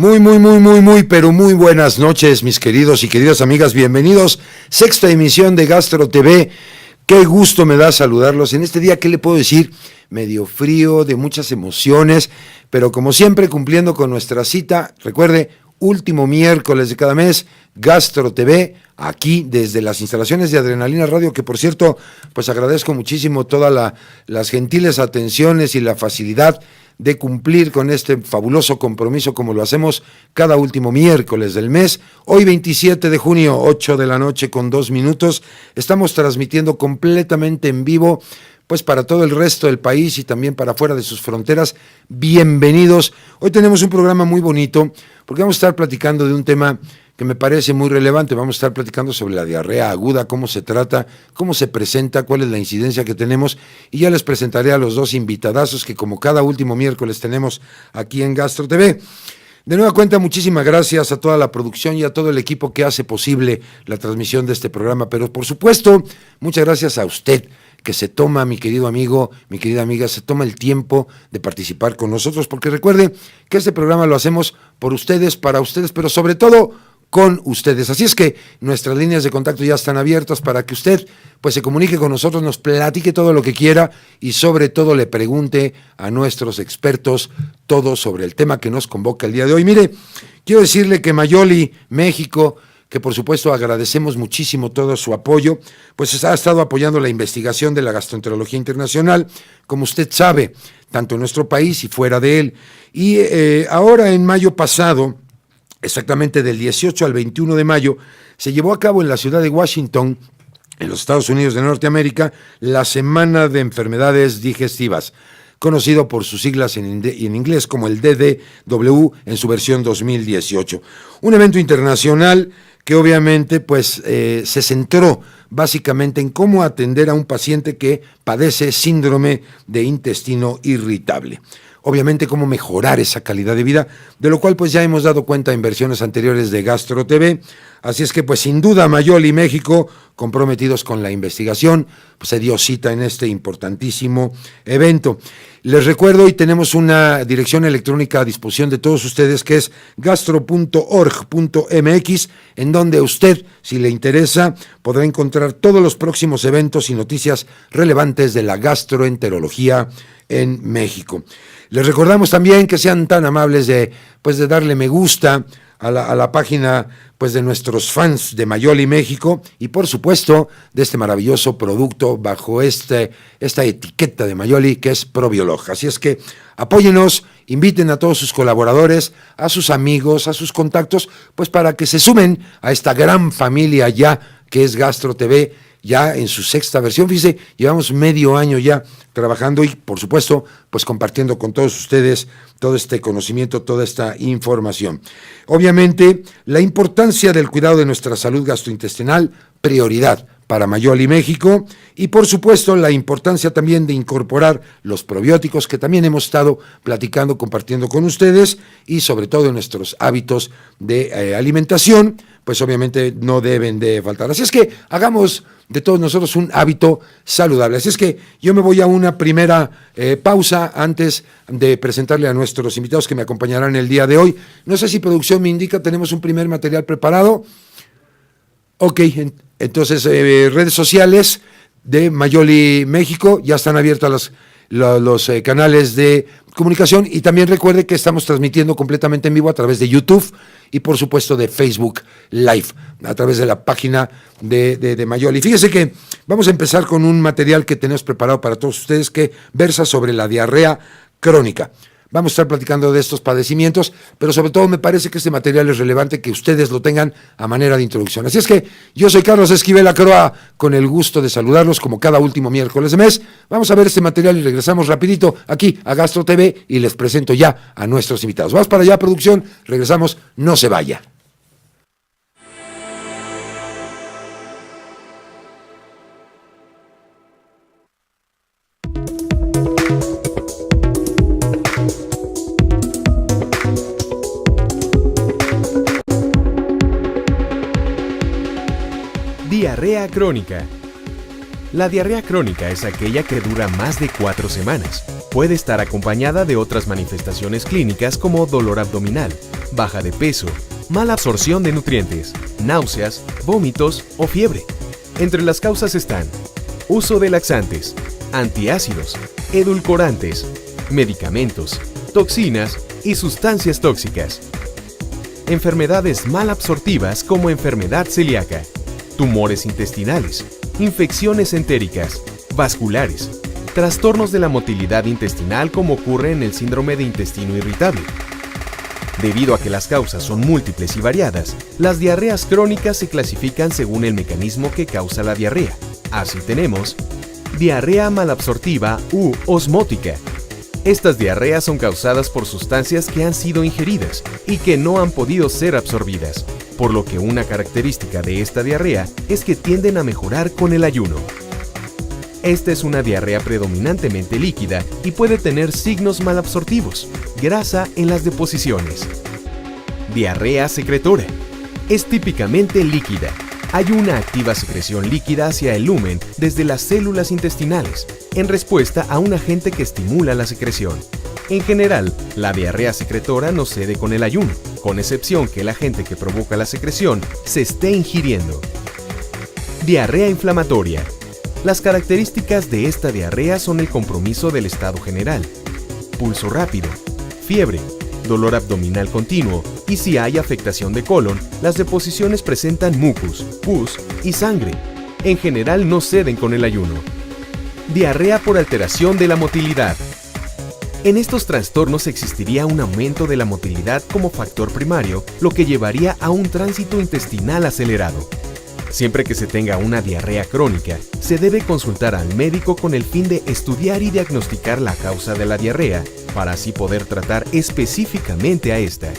Pero muy buenas noches, mis queridos y queridas amigas. Bienvenidos, sexta emisión de Gastro TV. Qué gusto me da saludarlos en este día. ¿Qué le puedo decir? Medio frío, de muchas emociones, pero como siempre cumpliendo con nuestra cita. Recuerde, último miércoles de cada mes, Gastro TV, aquí desde las instalaciones de Adrenalina Radio, que por cierto, pues agradezco muchísimo todas las gentiles atenciones y la facilidad de cumplir con este fabuloso compromiso como lo hacemos cada último miércoles del mes. Hoy 27 de junio, 8 de la noche con 2 minutos, estamos transmitiendo completamente en vivo, pues para todo el resto del país y también para fuera de sus fronteras. Bienvenidos. Hoy tenemos un programa muy bonito porque vamos a estar platicando de un tema que me parece muy relevante. Vamos a estar platicando sobre la diarrea aguda, cómo se trata, cómo se presenta, cuál es la incidencia que tenemos, y ya les presentaré a los dos invitadazos que como cada último miércoles tenemos aquí en Gastro TV. De nueva cuenta, muchísimas gracias a toda la producción y a todo el equipo que hace posible la transmisión de este programa, pero por supuesto, muchas gracias a usted, que se toma, mi querido amigo, mi querida amiga, se toma el tiempo de participar con nosotros, porque recuerde que este programa lo hacemos por ustedes, para ustedes, pero sobre todo con ustedes. Así es que nuestras líneas de contacto ya están abiertas para que usted pues se comunique con nosotros, nos platique todo lo que quiera y sobre todo le pregunte a nuestros expertos todo sobre el tema que nos convoca el día de hoy. Mire, quiero decirle que Mayoli, México, que por supuesto agradecemos muchísimo todo su apoyo, pues ha estado apoyando la investigación de la gastroenterología internacional, como usted sabe, tanto en nuestro país y fuera de él. Y ahora en mayo pasado, exactamente del 18 al 21 de mayo, se llevó a cabo en la ciudad de Washington, en los Estados Unidos de Norteamérica, la Semana de Enfermedades Digestivas, conocido por sus siglas en inglés como el DDW en su versión 2018. Un evento internacional que obviamente pues se centró básicamente en cómo atender a un paciente que padece síndrome de intestino irritable. Obviamente cómo mejorar esa calidad de vida, de lo cual pues ya hemos dado cuenta en versiones anteriores de Gastro TV. Así es que pues sin duda Mayoli y México, comprometidos con la investigación, pues se dio cita en este importantísimo evento. Les recuerdo, hoy tenemos una dirección electrónica a disposición de todos ustedes que es gastro.org.mx, en donde usted, si le interesa, podrá encontrar todos los próximos eventos y noticias relevantes de la gastroenterología en México. Les recordamos también que sean tan amables de darle me gusta a la página pues de nuestros fans de Mayoli México y por supuesto de este maravilloso producto bajo esta etiqueta de Mayoli que es Probiolog. Así es que apóyenos, inviten a todos sus colaboradores, a sus amigos, a sus contactos, pues para que se sumen a esta gran familia ya que es Gastro TV, ya en su sexta versión. Fíjense, llevamos medio año ya trabajando y, por supuesto, pues compartiendo con todos ustedes todo este conocimiento, toda esta información. Obviamente, la importancia del cuidado de nuestra salud gastrointestinal, prioridad para Mayoli México, y por supuesto la importancia también de incorporar los probióticos que también hemos estado platicando, compartiendo con ustedes, y sobre todo en nuestros hábitos de alimentación, pues obviamente no deben de faltar. Así es que hagamos de todos nosotros un hábito saludable. Así es que yo me voy a una primera pausa antes de presentarle a nuestros invitados que me acompañarán el día de hoy. No sé si producción me indica, tenemos un primer material preparado. Ok, entonces redes sociales de Mayoli México, ya están abiertas los canales de comunicación y también recuerde que estamos transmitiendo completamente en vivo a través de YouTube y por supuesto de Facebook Live, a través de la página de Mayoli. Fíjese que vamos a empezar con un material que tenemos preparado para todos ustedes que versa sobre la diarrea crónica. Vamos a estar platicando de estos padecimientos, pero sobre todo me parece que este material es relevante que ustedes lo tengan a manera de introducción. Así es que yo soy Carlos Esquivel Acroa, con el gusto de saludarlos como cada último miércoles de mes. Vamos a ver este material y regresamos rapidito aquí a Gastro TV y les presento ya a nuestros invitados. Vamos para allá, producción, regresamos, no se vaya. Diarrea crónica. La diarrea crónica es aquella que dura más de 4 semanas. Puede estar acompañada de otras manifestaciones clínicas como dolor abdominal, baja de peso, mala absorción de nutrientes, náuseas, vómitos o fiebre. Entre las causas están uso de laxantes, antiácidos, edulcorantes, medicamentos, toxinas y sustancias tóxicas. Enfermedades mal absortivas como enfermedad celíaca, tumores intestinales, infecciones entéricas, vasculares, trastornos de la motilidad intestinal como ocurre en el síndrome de intestino irritable. Debido a que las causas son múltiples y variadas, las diarreas crónicas se clasifican según el mecanismo que causa la diarrea. Así tenemos diarrea malabsortiva u osmótica. Estas diarreas son causadas por sustancias que han sido ingeridas y que no han podido ser absorbidas, por lo que una característica de esta diarrea es que tienden a mejorar con el ayuno. Esta es una diarrea predominantemente líquida y puede tener signos malabsortivos, grasa en las deposiciones. Diarrea secretora. Es típicamente líquida. Hay una activa secreción líquida hacia el lumen desde las células intestinales, en respuesta a un agente que estimula la secreción. En general, la diarrea secretora no cede con el ayuno, con excepción que el agente que provoca la secreción se esté ingiriendo. Diarrea inflamatoria. Las características de esta diarrea son el compromiso del estado general, pulso rápido, fiebre, dolor abdominal continuo y si hay afectación de colon, las deposiciones presentan mucus, pus y sangre. En general no ceden con el ayuno. Diarrea por alteración de la motilidad. En estos trastornos existiría un aumento de la motilidad como factor primario, lo que llevaría a un tránsito intestinal acelerado. Siempre que se tenga una diarrea crónica, se debe consultar al médico con el fin de estudiar y diagnosticar la causa de la diarrea, para así poder tratar específicamente a esta.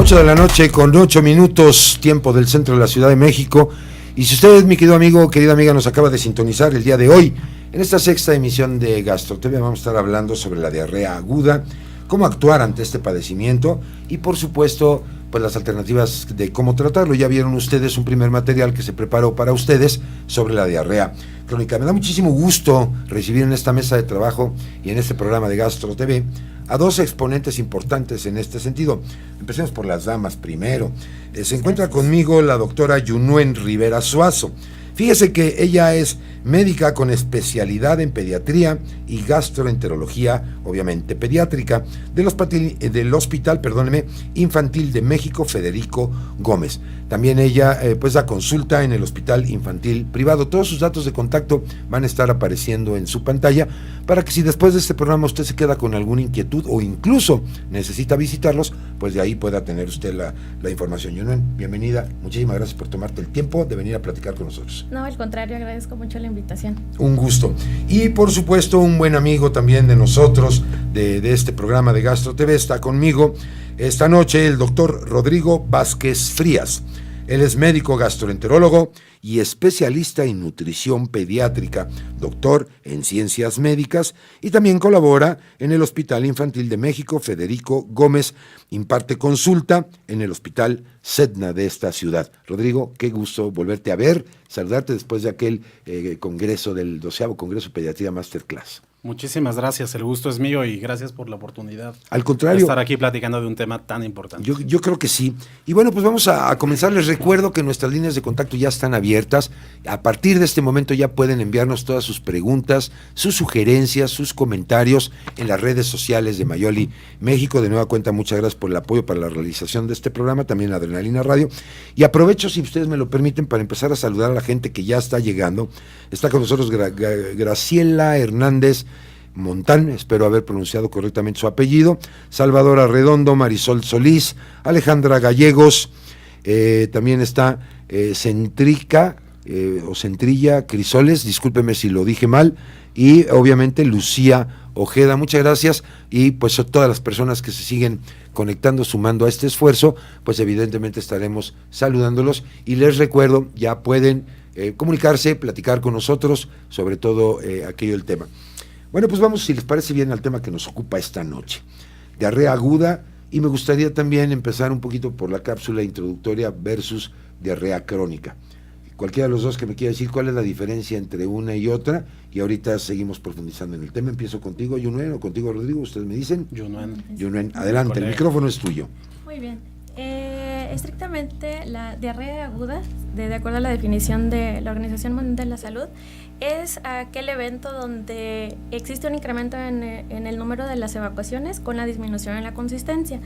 De la noche con 8 minutos, tiempo del centro de la Ciudad de México. Y si usted, mi querido amigo, querida amiga, nos acaba de sintonizar el día de hoy, en esta sexta emisión de Gastro TV vamos a estar hablando sobre la diarrea aguda, cómo actuar ante este padecimiento y, por supuesto, pues las alternativas de cómo tratarlo. Ya vieron ustedes un primer material que se preparó para ustedes sobre la diarrea crónica. Me da muchísimo gusto recibir en esta mesa de trabajo y en este programa de Gastro TV a dos exponentes importantes en este sentido. Empecemos por las damas primero. Se encuentra conmigo la doctora Yunuen Rivera Suazo. Fíjese que ella es médica con especialidad en pediatría y gastroenterología, obviamente pediátrica, del Hospital Infantil de México Federico Gómez. También ella pues da consulta en el Hospital Infantil Privado. Todos sus datos de contacto van a estar apareciendo en su pantalla para que si después de este programa usted se queda con alguna inquietud o incluso necesita visitarlos, pues de ahí pueda tener usted la información. Yunuen, bienvenida. Muchísimas gracias por tomarte el tiempo de venir a platicar con nosotros. No, al contrario, agradezco mucho la invitación. Un gusto. Y por supuesto, un buen amigo también de nosotros, de este programa de Gastro TV, está conmigo esta noche el doctor Rodrigo Vázquez Frías. Él es médico gastroenterólogo y especialista en nutrición pediátrica, doctor en ciencias médicas y también colabora en el Hospital Infantil de México Federico Gómez, imparte consulta en el Hospital Sedna de esta ciudad. Rodrigo, qué gusto volverte a ver, saludarte después de aquel congreso del 12º Congreso Pediatría Masterclass. Muchísimas gracias, el gusto es mío y gracias por la oportunidad. Al contrario, de estar aquí platicando de un tema tan importante. Yo creo que sí. Y bueno, pues vamos a comenzar. Les recuerdo que nuestras líneas de contacto ya están abiertas. A partir de este momento ya pueden enviarnos todas sus preguntas, sus sugerencias, sus comentarios en las redes sociales de Mayoli México. De nueva cuenta, muchas gracias por el apoyo para la realización de este programa, también Adrenalina Radio. Y aprovecho, si ustedes me lo permiten, para empezar a saludar a la gente que ya está llegando. Está con nosotros Graciela Hernández Montán, espero haber pronunciado correctamente su apellido, Salvador Arredondo, Marisol Solís, Alejandra Gallegos, también está Centrilla Crisoles, discúlpeme si lo dije mal, y obviamente Lucía Ojeda, muchas gracias. Y pues a todas las personas que se siguen conectando, sumando a este esfuerzo, pues evidentemente estaremos saludándolos. Y les recuerdo, ya pueden comunicarse, platicar con nosotros, sobre todo aquello del tema. Bueno, pues vamos, si les parece bien, al tema que nos ocupa esta noche. Diarrea aguda, y me gustaría también empezar un poquito por la cápsula introductoria versus diarrea crónica. Cualquiera de los dos que me quiera decir cuál es la diferencia entre una y otra, y ahorita seguimos profundizando en el tema. Empiezo contigo, Yunuen, o contigo, Rodrigo, ustedes me dicen. Yunuen, adelante, el micrófono es tuyo. Muy bien. Estrictamente, la diarrea aguda, de acuerdo a la definición de la Organización Mundial de la Salud, es aquel evento donde existe un incremento en el número de las evacuaciones con la disminución en la consistencia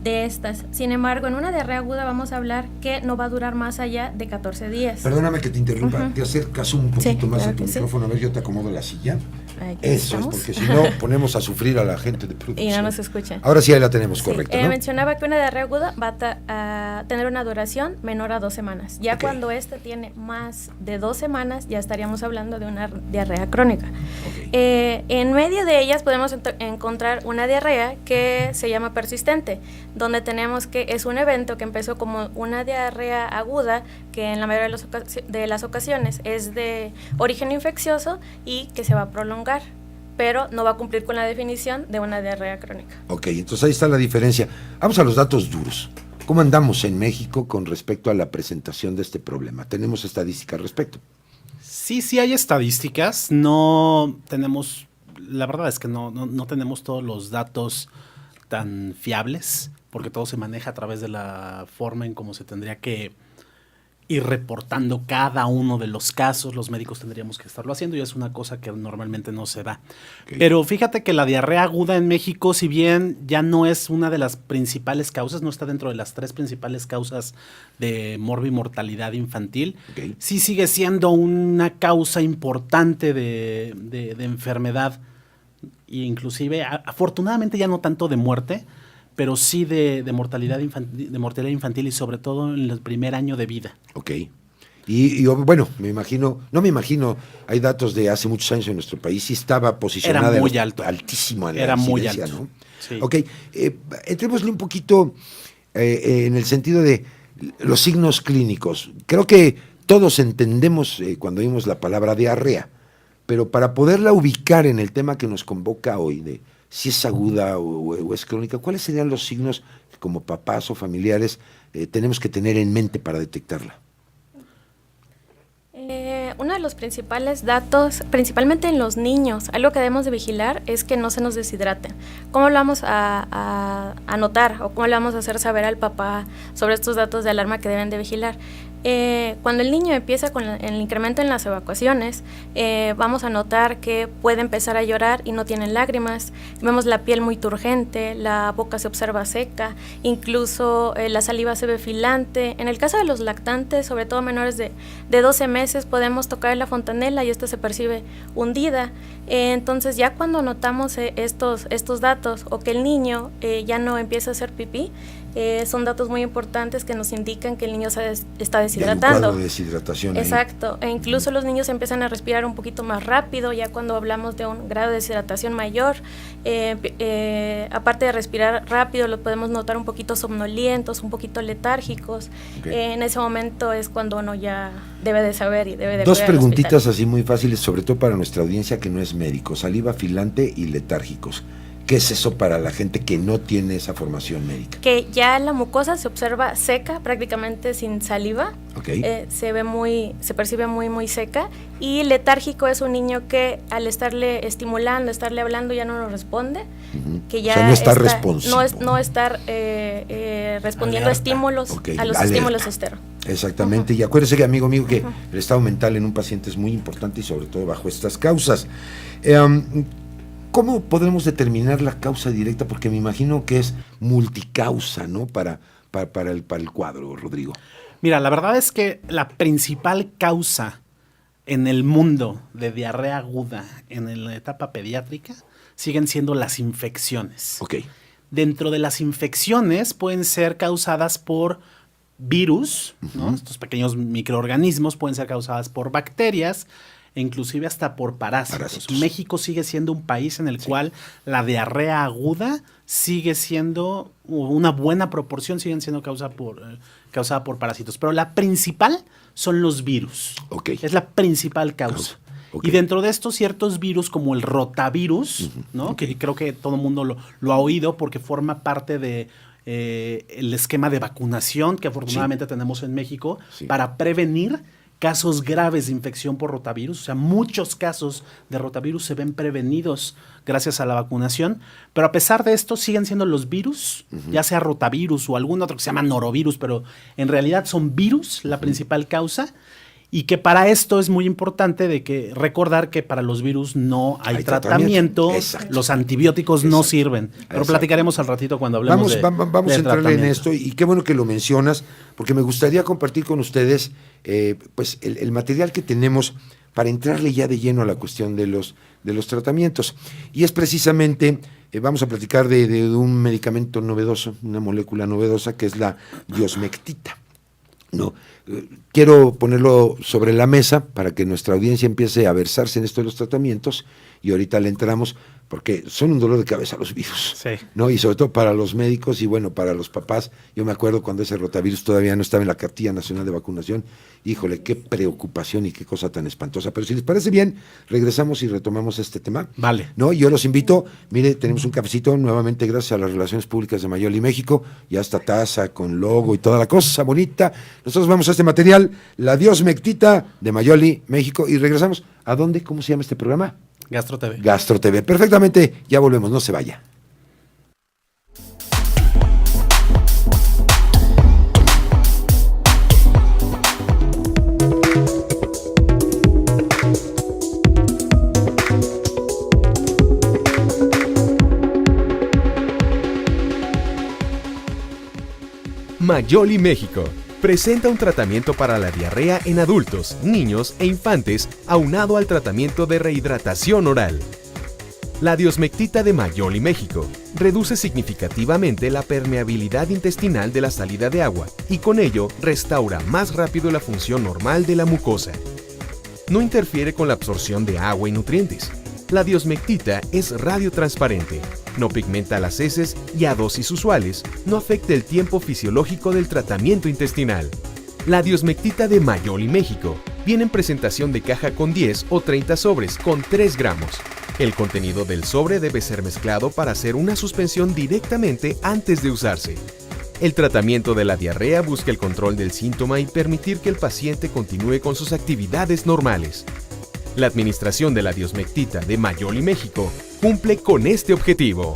de estas. Sin embargo, en una diarrea aguda vamos a hablar que no va a durar más allá de 14 días. Perdóname que te interrumpa, te acercas un poquito más a tu micrófono, a ver, yo te acomodo la silla. Eso es, porque si no ponemos a sufrir a la gente de producción. Y no nos escucha. Ahora sí, ahí la tenemos, correcto, ¿no? Mencionaba que una diarrea aguda va a tener una duración menor a 2 semanas. Ya cuando tiene más de 2 semanas, ya estaríamos hablando de una diarrea crónica. En medio de ellas podemos encontrar una diarrea que se llama persistente, donde tenemos que es un evento que empezó como una diarrea aguda, que en la mayoría de las ocasiones es de origen infeccioso y que se va a prolongar, pero no va a cumplir con la definición de una diarrea crónica. Ok, entonces ahí está la diferencia. Vamos a los datos duros. ¿Cómo andamos en México con respecto a la presentación de este problema? ¿Tenemos estadísticas al respecto? Sí hay estadísticas. No tenemos, la verdad es que no tenemos todos los datos tan fiables, porque todo se maneja a través de la forma en cómo se tendría que ir reportando cada uno de los casos. Los médicos tendríamos que estarlo haciendo y es una cosa que normalmente no se da. Pero fíjate que la diarrea aguda en México, si bien ya no es una de las principales causas, no está dentro de las 3 principales causas de morbimortalidad infantil, sí sigue siendo una causa importante de enfermedad, e inclusive afortunadamente ya no tanto de muerte, pero sí de mortalidad infantil y sobre todo en el primer año de vida. Ok. Y bueno, no me imagino, hay datos de hace muchos años en nuestro país, sí estaba posicionada. Era muy alto. Altísimo en la Era muy incidencia, alto. ¿no? Sí. Ok, entrémosle un poquito en el sentido de los signos clínicos. Creo que todos entendemos cuando oímos la palabra diarrea, pero para poderla ubicar en el tema que nos convoca hoy, de si es aguda o es crónica, ¿cuáles serían los signos que como papás o familiares tenemos que tener en mente para detectarla? Uno de los principales datos, principalmente en los niños, algo que debemos de vigilar es que no se nos deshidraten. ¿Cómo lo vamos a notar o cómo le vamos a hacer saber al papá sobre estos datos de alarma que deben de vigilar? Cuando el niño empieza con el incremento en las evacuaciones, vamos a notar que puede empezar a llorar y no tienen lágrimas, vemos la piel muy turgente, la boca se observa seca, incluso la saliva se ve filante. En el caso de los lactantes, sobre todo menores de 12 meses, podemos tocar la fontanela y esta se percibe hundida. Entonces ya cuando notamos estos datos o que el niño ya no empieza a hacer pipí, son datos muy importantes que nos indican que el niño se está deshidratando. Hay un cuadro de deshidratación. Exacto, e incluso los niños empiezan a respirar un poquito más rápido, ya cuando hablamos de un grado de deshidratación mayor. Aparte de respirar rápido, los podemos notar un poquito somnolientos, un poquito letárgicos. En ese momento es cuando uno ya debe de saber y debe de Dos preguntitas así muy fáciles, sobre todo para nuestra audiencia que no es médico: saliva filante y letárgicos. ¿Qué es eso para la gente que no tiene esa formación médica? Que ya la mucosa se observa seca, prácticamente sin saliva. Se percibe muy seca. Y letárgico es un niño que al estarle estimulando, estarle hablando, ya no nos responde. Que ya no está responsivo. No estar respondiendo a estímulos, a los estímulos externos. Exactamente, y acuérdese que, amigo mío, que el estado mental en un paciente es muy importante y sobre todo bajo estas causas. ¿Cómo podremos determinar la causa directa? Porque me imagino que es multicausa, ¿no? Para el cuadro, Rodrigo. Mira, la verdad es que la principal causa en el mundo de diarrea aguda en la etapa pediátrica siguen siendo las infecciones. Dentro de las infecciones pueden ser causadas por virus, ¿no? Estos pequeños microorganismos pueden ser causadas por bacterias. e inclusive hasta por parásitos. Parásitos. México sigue siendo un país en el cual la diarrea aguda sigue siendo una buena proporción, siguen siendo causada por parásitos. Pero la principal son los virus. Ok. Es la principal causa. Ok. Y dentro de estos ciertos virus como el rotavirus, ¿no? Ok. Que creo que todo el mundo lo ha oído porque forma parte de el esquema de vacunación que afortunadamente tenemos en México para prevenir casos graves de infección por rotavirus. O sea, muchos casos de rotavirus se ven prevenidos gracias a la vacunación, pero a pesar de esto siguen siendo los virus, ya sea rotavirus o algún otro que se llama norovirus, pero en realidad son virus la principal causa. Y que para esto es muy importante de que recordar que para los virus no hay tratamiento. Exacto. Los antibióticos no sirven. Pero Exacto. platicaremos al ratito cuando hablemos Vamos a entrarle en tratamiento. esto y qué bueno que lo mencionas, porque me gustaría compartir con ustedes pues el material que tenemos para entrarle ya de lleno a la cuestión de los tratamientos. Y es precisamente, vamos a platicar de un medicamento novedoso, una molécula novedosa que es la diosmectita. No, quiero ponerlo sobre la mesa para que nuestra audiencia empiece a versarse en esto de los tratamientos y ahorita le entramos porque son un dolor de cabeza los virus, Sí. ¿no? Y sobre todo para los médicos y bueno, para los papás. Yo me acuerdo cuando ese rotavirus todavía no estaba en la cartilla nacional de vacunación. Híjole, qué preocupación y qué cosa tan espantosa. Pero si les parece bien, regresamos y retomamos este tema. Vale. No, yo los invito, mire, tenemos un cafecito nuevamente gracias a las Relaciones Públicas de Mayoli México, ya esta taza con logo y toda la cosa bonita. Nosotros vamos a este material, la diosmectita de Mayoli México y regresamos. ¿A dónde? ¿Cómo se llama este programa? Gastro TV. Gastro TV. Perfectamente, ya volvemos, no se vaya. Mayoli México presenta un tratamiento para la diarrea en adultos, niños e infantes aunado al tratamiento de rehidratación oral. La diosmectita de Mayoli México reduce significativamente la permeabilidad intestinal de la salida de agua y con ello restaura más rápido la función normal de la mucosa. No interfiere con la absorción de agua y nutrientes. La diosmectita es radiotransparente, no pigmenta las heces y a dosis usuales no afecta el tiempo fisiológico del tratamiento intestinal. La diosmectita de Mayoli México viene en presentación de caja con 10 o 30 sobres con 3 gramos. El contenido del sobre debe ser mezclado para hacer una suspensión directamente antes de usarse. El tratamiento de la diarrea busca el control del síntoma y permitir que el paciente continúe con sus actividades normales. La administración de la diosmectita de Mayoli México cumple con este objetivo.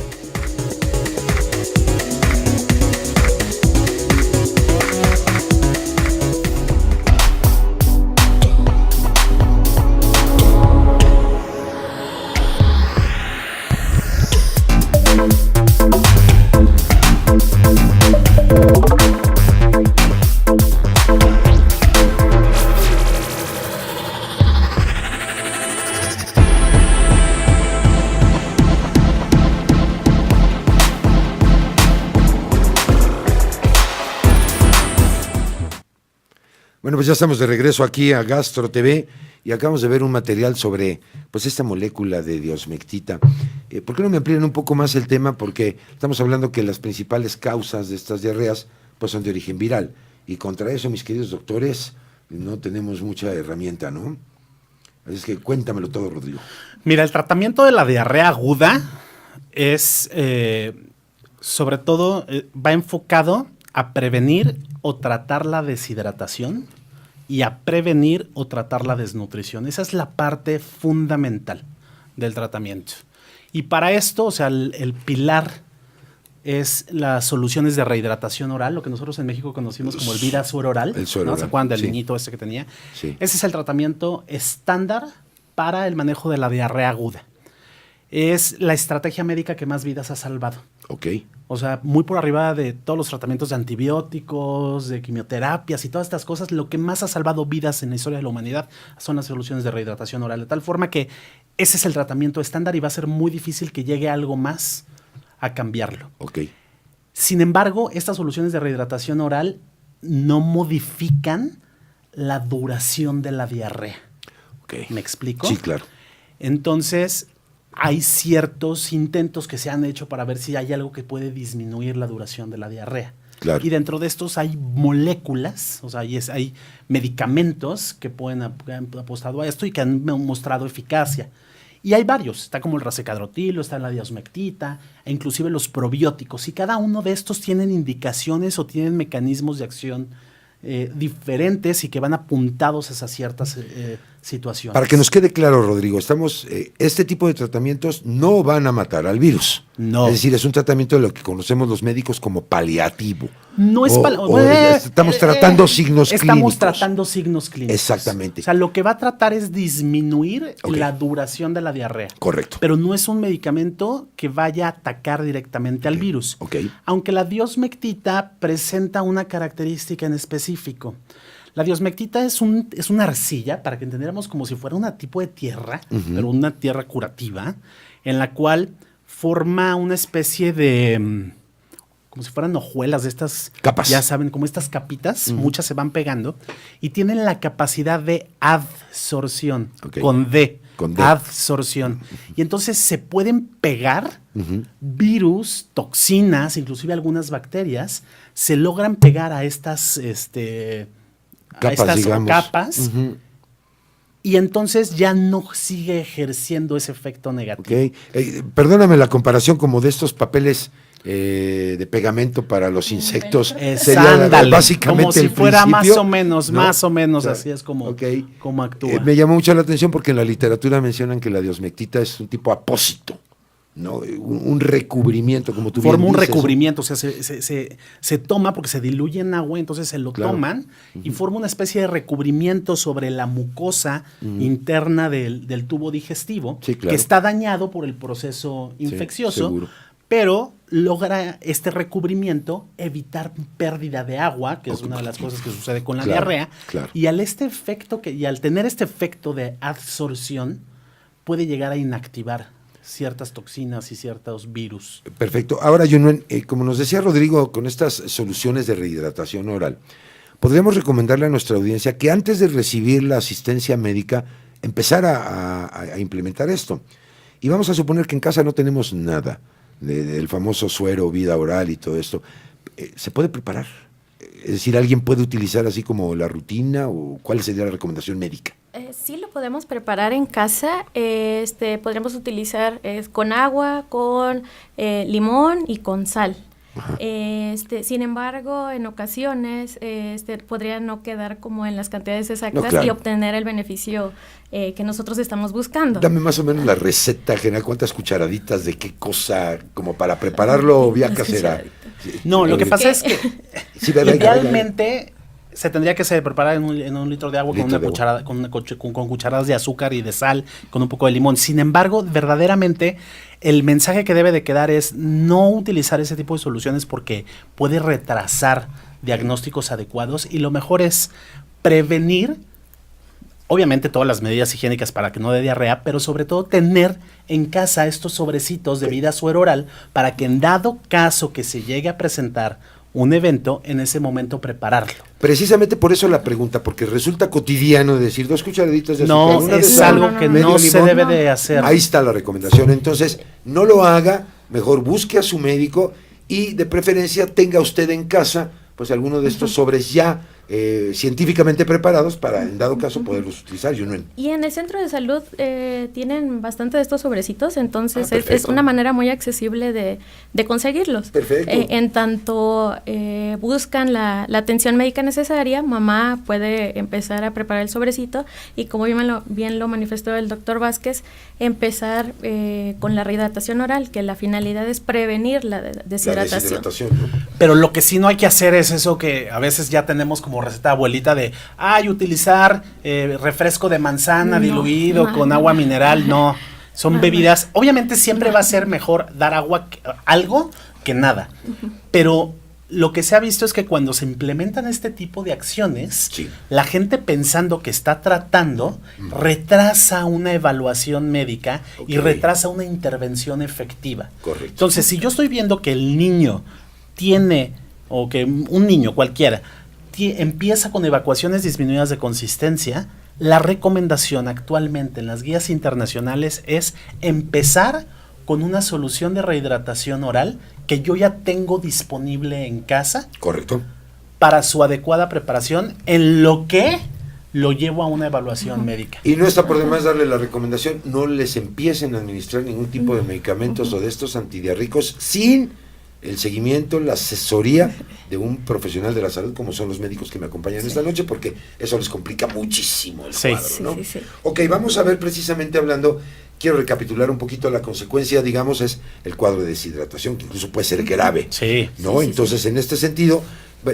Bueno, pues ya estamos de regreso aquí a Gastro TV y acabamos de ver un material sobre pues esta molécula de diosmectita. ¿Por qué no me amplían un poco más el tema? Porque estamos hablando que las principales causas de estas diarreas pues son de origen viral y contra eso, mis queridos doctores, no tenemos mucha herramienta, ¿no? Así es que cuéntamelo todo, Rodrigo. Mira, el tratamiento de la diarrea aguda es, sobre todo, va enfocado a prevenir o tratar la deshidratación y a prevenir o tratar la desnutrición. Esa es la parte fundamental del tratamiento. Y para esto, o sea, el pilar es las soluciones de rehidratación oral, lo que nosotros en México conocimos como el Vida Suero Oral. El suero ¿no? oral, ¿Se acuerdan del sí. niñito ese que tenía? Sí. Ese es el tratamiento estándar para el manejo de la diarrea aguda. Es la estrategia médica que más vidas ha salvado. Ok. O sea, muy por arriba de todos los tratamientos de antibióticos, de quimioterapias y todas estas cosas, lo que más ha salvado vidas en la historia de la humanidad son las soluciones de rehidratación oral. De tal forma que ese es el tratamiento estándar y va a ser muy difícil que llegue algo más a cambiarlo. Ok. Sin embargo, estas soluciones de rehidratación oral no modifican la duración de la diarrea. Ok. ¿Me explico? Sí, claro. Entonces, hay ciertos intentos que se han hecho para ver si hay algo que puede disminuir la duración de la diarrea. Claro. Y dentro de estos hay moléculas, o sea, hay medicamentos que han apostado a esto y que han mostrado eficacia. Y hay varios, está como el rasecadrotilo, está la diosmectita, e inclusive los probióticos. Y cada uno de estos tienen indicaciones o tienen mecanismos de acción diferentes y que van apuntados a ciertas situaciones. Para que nos quede claro, Rodrigo, este tipo de tratamientos no van a matar al virus. No. Es decir, es un tratamiento de lo que conocemos los médicos como paliativo. No es estamos tratando signos clínicos. Estamos tratando signos clínicos. Exactamente. O sea, lo que va a tratar es disminuir Ok. la duración de la diarrea. Correcto. Pero no es un medicamento que vaya a atacar directamente al virus. Ok. Aunque la diosmectita presenta una característica en específico. La diosmectita es una arcilla, para que entendiéramos como si fuera un tipo de tierra, pero una tierra curativa, en la cual forma una especie de, como si fueran hojuelas de estas, Capas. ya saben, como estas capitas, muchas se van pegando, y tienen la capacidad de adsorción, Ok. con D. Con D. Adsorción. Y entonces se pueden pegar virus, toxinas, inclusive algunas bacterias, se logran pegar a estas, Capas, digamos. capas, Ujú. y entonces ya no sigue ejerciendo ese efecto negativo. Ok. Perdóname la comparación como de estos papeles de pegamento para los insectos. Ándale, básicamente como si el fuera principio, más o menos Claro. así es como, Ok. como actúa. Me llamó mucho la atención porque en la literatura mencionan que la diosmectita es un tipo apósito, ¿no? Un recubrimiento, como tú Forma bien un dices, recubrimiento, o sea, se toma porque se diluye en agua, entonces se lo Claro. toman y forma una especie de recubrimiento sobre la mucosa interna del tubo digestivo, Sí, claro. que está dañado por el proceso infeccioso, seguro. pero logra este recubrimiento evitar pérdida de agua, que es una de las cosas que sucede con la Claro, diarrea, claro. y al tener este efecto de adsorción, puede llegar a inactivar ciertas toxinas y ciertos virus. Perfecto. Ahora, Yunuen, como nos decía Rodrigo, con estas soluciones de rehidratación oral, podríamos recomendarle a nuestra audiencia que antes de recibir la asistencia médica empezara a implementar esto. Y vamos a suponer que en casa no tenemos nada del famoso suero, vida oral y todo esto. ¿Se puede preparar? Es decir, ¿alguien puede utilizar así como la rutina o cuál sería la recomendación médica? Sí lo podemos preparar en casa. Podríamos utilizar con agua, con limón y con sal. Sin embargo, en ocasiones podría no quedar como en las cantidades exactas No, claro. y obtener el beneficio que nosotros estamos buscando. Dame más o menos la receta general, cuántas cucharaditas de qué cosa, como para prepararlo vía Las casera. cucharaditas. No, lo que Sí. pasa es que Sí, venga, idealmente se tendría que preparar en un litro de agua con Litro una de agua. cucharada, con cucharadas de azúcar y de sal, con un poco de limón. Sin embargo, verdaderamente el mensaje que debe de quedar es no utilizar ese tipo de soluciones porque puede retrasar diagnósticos adecuados y lo mejor es prevenir, obviamente todas las medidas higiénicas para que no dé diarrea, pero sobre todo tener en casa estos sobrecitos de vida suero oral para que en dado caso que se llegue a presentar un evento, en ese momento prepararlo. Precisamente por eso la pregunta, porque resulta cotidiano decir 2 cucharaditas de azúcar. No, una de es sal, algo que medio no se limón. debe de hacer. Ahí está la recomendación. Entonces, no lo haga, mejor busque a su médico y de preferencia tenga usted en casa pues alguno de estos sobres ya científicamente preparados para en dado caso poderlos utilizar. Y en el centro de salud tienen bastante de estos sobrecitos, entonces es perfecto. una manera muy accesible de conseguirlos. Perfecto. En tanto buscan la atención médica necesaria, mamá puede empezar a preparar el sobrecito y como bien lo manifestó el doctor Vázquez, empezar con la rehidratación oral, que la finalidad es prevenir la deshidratación. ¿No? Pero lo que sí no hay que hacer es eso que a veces ya tenemos como receta abuelita de, utilizar refresco de manzana diluido con agua mineral. No, son bebidas. Obviamente siempre va a ser mejor dar algo que nada. Pero lo que se ha visto es que cuando se implementan este tipo de acciones, Sí. la gente pensando que está tratando, retrasa una evaluación médica y Ok. retrasa una intervención efectiva. Correcto. Entonces, si yo estoy viendo que el niño tiene, o que un niño cualquiera, empieza con evacuaciones disminuidas de consistencia, La recomendación actualmente en las guías internacionales es empezar con una solución de rehidratación oral que yo ya tengo disponible en casa. Correcto. Para su adecuada preparación en lo que lo llevo a una evaluación médica. Y no está por demás darle la recomendación, no les empiecen a administrar ningún tipo de medicamentos o de estos antidiarricos sin el seguimiento, la asesoría de un profesional de la salud, como son los médicos que me acompañan esta noche, porque eso les complica muchísimo el cuadro, ¿no? Sí. Ok, vamos a ver precisamente hablando, quiero recapitular un poquito la consecuencia, digamos, es el cuadro de deshidratación, que incluso puede ser grave, Sí. ¿no? Entonces, en este sentido,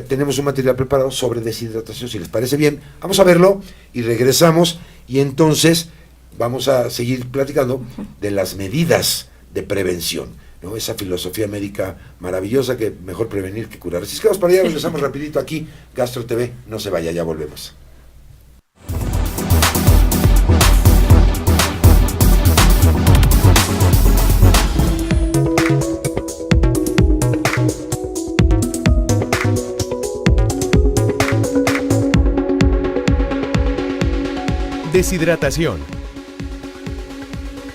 tenemos un material preparado sobre deshidratación, si les parece bien, vamos a verlo y regresamos, y entonces vamos a seguir platicando de las medidas de prevención, ¿no? Esa filosofía médica maravillosa que mejor prevenir que curar. Así es que vamos para allá, regresamos rapidito aquí, Gastro TV, no se vaya, ya volvemos. Deshidratación.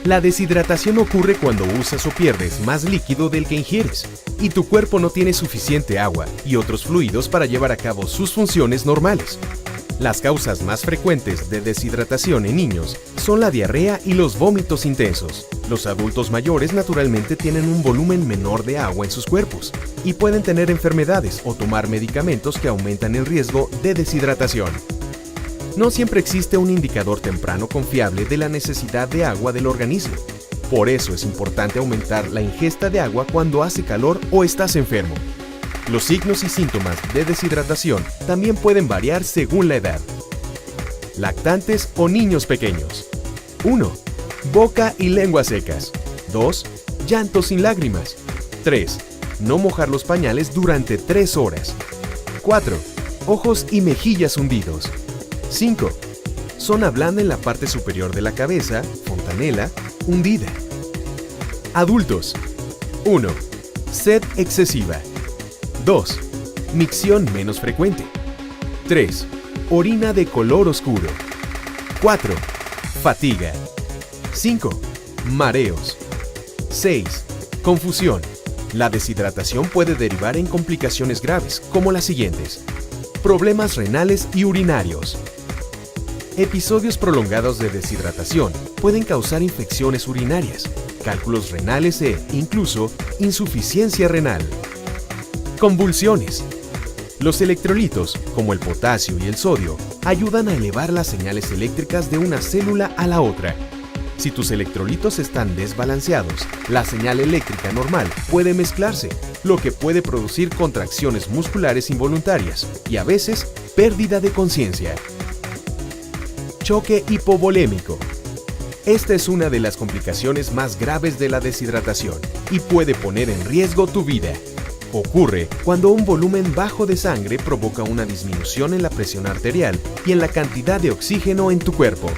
La deshidratación ocurre cuando usas o pierdes más líquido del que ingieres y tu cuerpo no tiene suficiente agua y otros fluidos para llevar a cabo sus funciones normales. Las causas más frecuentes de deshidratación en niños son la diarrea y los vómitos intensos. Los adultos mayores naturalmente tienen un volumen menor de agua en sus cuerpos y pueden tener enfermedades o tomar medicamentos que aumentan el riesgo de deshidratación. No siempre existe un indicador temprano confiable de la necesidad de agua del organismo. Por eso es importante aumentar la ingesta de agua cuando hace calor o estás enfermo. Los signos y síntomas de deshidratación también pueden variar según la edad. Lactantes o niños pequeños. 1. Boca y lengua secas. 2. Llanto sin lágrimas. 3. No mojar los pañales durante 3 horas. 4. Ojos y mejillas hundidos. 5. Zona blanda en la parte superior de la cabeza, fontanela, hundida. Adultos. 1. Sed excesiva. 2. Micción menos frecuente. 3. Orina de color oscuro. 4. Fatiga. 5. Mareos. 6. Confusión. La deshidratación puede derivar en complicaciones graves, como las siguientes: problemas renales y urinarios. Episodios prolongados de deshidratación pueden causar infecciones urinarias, cálculos renales e, incluso, insuficiencia renal. Convulsiones. Los electrolitos, como el potasio y el sodio, ayudan a elevar las señales eléctricas de una célula a la otra. Si tus electrolitos están desbalanceados, la señal eléctrica normal puede mezclarse, lo que puede producir contracciones musculares involuntarias y a veces pérdida de conciencia. Choque hipovolémico. Esta es una de las complicaciones más graves de la deshidratación y puede poner en riesgo tu vida. Ocurre cuando un volumen bajo de sangre provoca una disminución en la presión arterial y en la cantidad de oxígeno en tu cuerpo.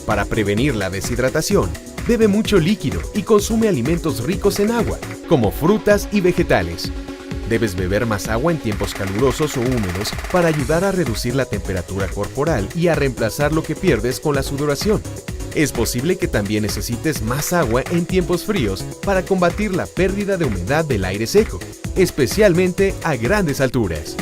Para prevenir la deshidratación, bebe mucho líquido y consume alimentos ricos en agua, como frutas y vegetales. Debes beber más agua en tiempos calurosos o húmedos para ayudar a reducir la temperatura corporal y a reemplazar lo que pierdes con la sudoración. Es posible que también necesites más agua en tiempos fríos para combatir la pérdida de humedad del aire seco, especialmente a grandes alturas.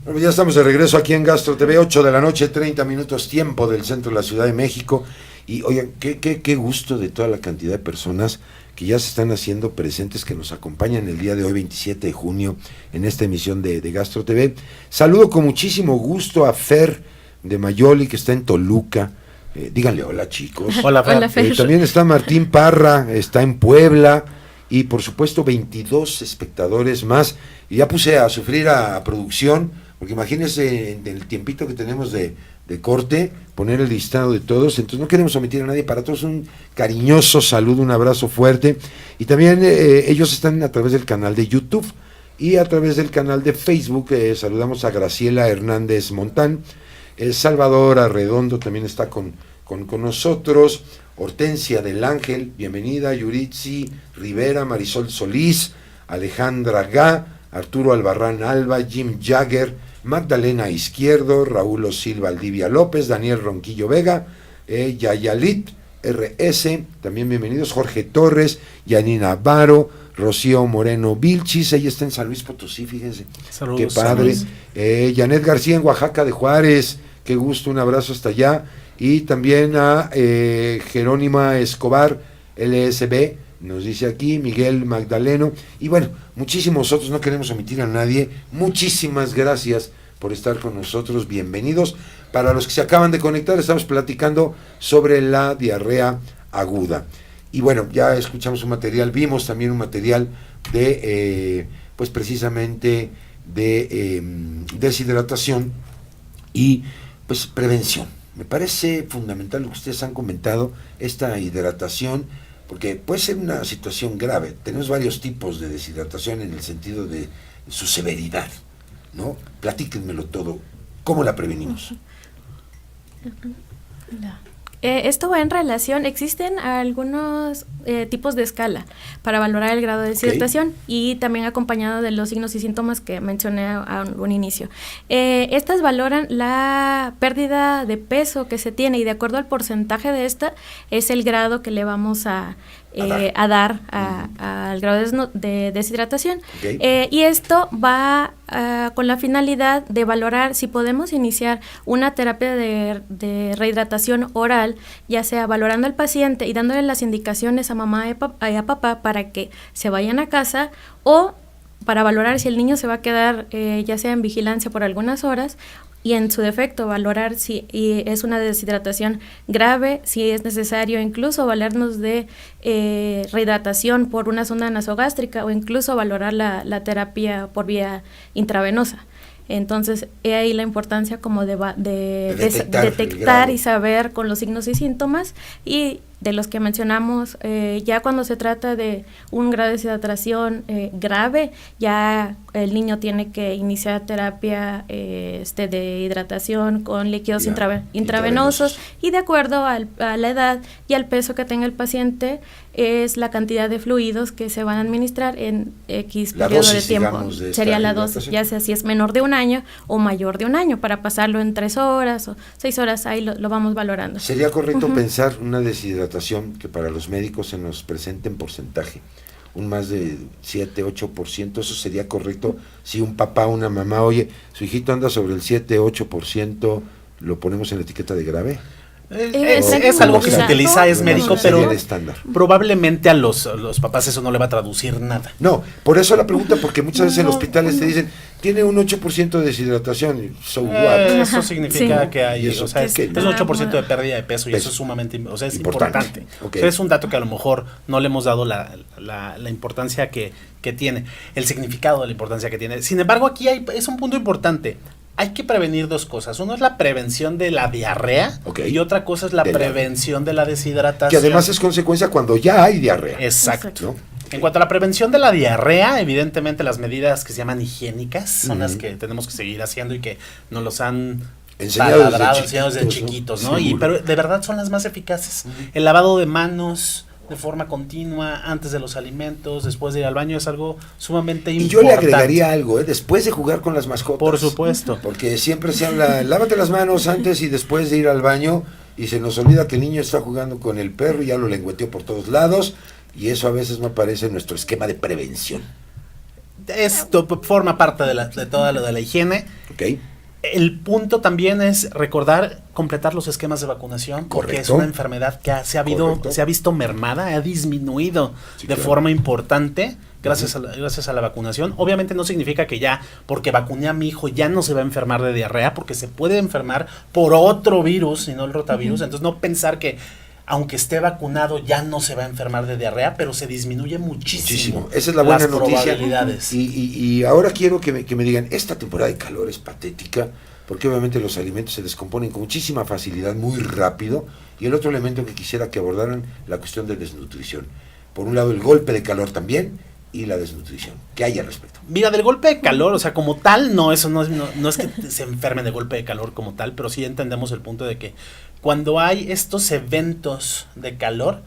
Bueno, ya estamos de regreso aquí en Gastro TV, 8 de la noche, 30 minutos, tiempo del centro de la Ciudad de México. Y oigan, qué gusto de toda la cantidad de personas que ya se están haciendo presentes, que nos acompañan el día de hoy, 27 de junio, en esta emisión de Gastro TV. Saludo con muchísimo gusto a Fer de Mayoli, que está en Toluca. Díganle hola, chicos. Hola, Fer. Hola, Fer. También está Martín Parra, está en Puebla. Y por supuesto 22 espectadores más. Y ya puse a sufrir a producción, porque imagínense en el tiempito que tenemos de corte, poner el listado de todos. Entonces no queremos omitir a nadie. Para todos un cariñoso saludo, un abrazo fuerte. Y también ellos están a través del canal de YouTube y a través del canal de Facebook. Saludamos a Graciela Hernández Montán. Salvador Arredondo también está con nosotros. Hortensia del Ángel, bienvenida, Yuritsi Rivera, Marisol Solís, Alejandra Gá, Arturo Albarrán Alba, Jim Jagger, Magdalena Izquierdo, Raúl Silva Aldivia López, Daniel Ronquillo Vega, Yayalit RS, también bienvenidos, Jorge Torres, Yanina Varo, Rocío Moreno Vilchis, ella está en San Luis Potosí, fíjense. Saludos, qué padre. Janet García en Oaxaca de Juárez, qué gusto, un abrazo hasta allá. Y también a Jerónima Escobar, LSB, nos dice aquí, Miguel Magdaleno. Y bueno, muchísimos otros, no queremos omitir a nadie. Muchísimas gracias por estar con nosotros, bienvenidos. Para los que se acaban de conectar, estamos platicando sobre la diarrea aguda. Y bueno, ya escuchamos un material, vimos también un material de, pues precisamente, de deshidratación y pues prevención. Me parece fundamental lo que ustedes han comentado, esta hidratación, porque puede ser una situación grave. Tenemos varios tipos de deshidratación en el sentido de su severidad, ¿no? Platíquenmelo todo. ¿Cómo la prevenimos? Esto va en relación, existen algunos tipos de escala para valorar el grado de deshidratación y también acompañado de los signos y síntomas que mencioné a un inicio. Estas valoran la pérdida de peso que se tiene y de acuerdo al porcentaje de esta es el grado que le vamos a dar al grado de deshidratación. Y esto va con la finalidad de valorar si podemos iniciar una terapia de rehidratación oral, ya sea valorando al paciente y dándole las indicaciones a mamá y a papá para que se vayan a casa, o para valorar si el niño se va a quedar ya sea en vigilancia por algunas horas, y en su defecto valorar si es una deshidratación grave, si es necesario incluso valernos de rehidratación por una sonda nasogástrica o incluso valorar la terapia por vía intravenosa. Entonces, he ahí la importancia como de detectar y saber con los signos y síntomas, y de los que mencionamos, ya cuando se trata de un grado de deshidratación grave, ya el niño tiene que iniciar terapia de hidratación con líquidos intravenosos, y de acuerdo a la edad y al peso que tenga el paciente, es la cantidad de fluidos que se van a administrar en X periodo de tiempo. Sería la dosis, ya sea si es menor de un año o mayor de un año, para pasarlo en 3 horas o 6 horas, ahí lo vamos valorando. ¿Sería correcto pensar una deshidratación que para los médicos se nos presente en porcentaje? Un más de 7, 8%, ¿eso sería correcto? Si un papá o una mamá, oye, su hijito anda sobre el 7, 8%, ¿lo ponemos en la etiqueta de grave? Es algo que se utiliza, es médico, pero estándar. Probablemente a los papás eso no le va a traducir nada. No, por eso la pregunta, porque muchas veces en hospitales te dicen, tiene un 8% de deshidratación, so what? Eso significa que hay, eso, o sea, es un 8% de pérdida de peso, y eso es sumamente, o sea, es importante. O sea, es un dato que a lo mejor no le hemos dado la importancia que tiene, el significado de la importancia que tiene. Sin embargo, aquí es un punto importante. Hay que prevenir 2 cosas. Uno es la prevención de la diarrea, y otra cosa es la prevención de la deshidratación. Que además es consecuencia cuando ya hay diarrea. Exacto. ¿No? En cuanto a la prevención de la diarrea, evidentemente las medidas que se llaman higiénicas son las que tenemos que seguir haciendo y que nos los han enseñado desde chiquitos, ¿no? Pero de verdad son las más eficaces. El lavado de manos de forma continua, antes de los alimentos, después de ir al baño, es algo sumamente importante. Y yo le agregaría algo, después de jugar con las mascotas. Por supuesto. Porque siempre se habla, lávate las manos antes y después de ir al baño, y se nos olvida que el niño está jugando con el perro y ya lo lengüeteó por todos lados, y eso a veces no aparece en nuestro esquema de prevención. Esto forma parte de todo lo de la higiene. Ok. El punto también es completar los esquemas de vacunación, porque es una enfermedad que se ha visto mermada, ha disminuido de forma importante gracias a la vacunación. Obviamente no significa que ya, porque vacuné a mi hijo, ya no se va a enfermar de diarrea, porque se puede enfermar por otro virus, y no el rotavirus. Entonces no pensar que aunque esté vacunado ya no se va a enfermar de diarrea, pero se disminuye muchísimo. Esa es la buena noticia. Y ahora quiero que me digan, esta temporada de calor es patética, porque obviamente los alimentos se descomponen con muchísima facilidad, muy rápido, y el otro elemento que quisiera que abordaran, la cuestión de desnutrición. Por un lado el golpe de calor también, y la desnutrición. ¿Qué hay al respecto? Mira, del golpe de calor, o sea, como tal, no es que se enfermen de golpe de calor como tal, pero sí entendemos el punto de que cuando hay estos eventos de calor,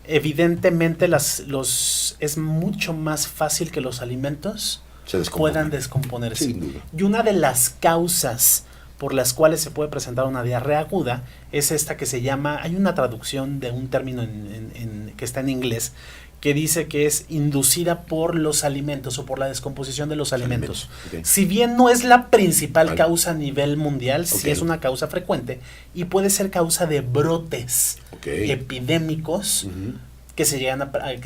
evidentemente es mucho más fácil que los alimentos puedan descomponerse. Sin duda. Y una de las causas por las cuales se puede presentar una diarrea aguda es esta que se llama, hay una traducción de un término que está en inglés, que dice que es inducida por los alimentos o por la descomposición de los alimentos. Okay. Si bien no es la principal causa a nivel mundial, sí es una causa frecuente y puede ser causa de brotes epidémicos que se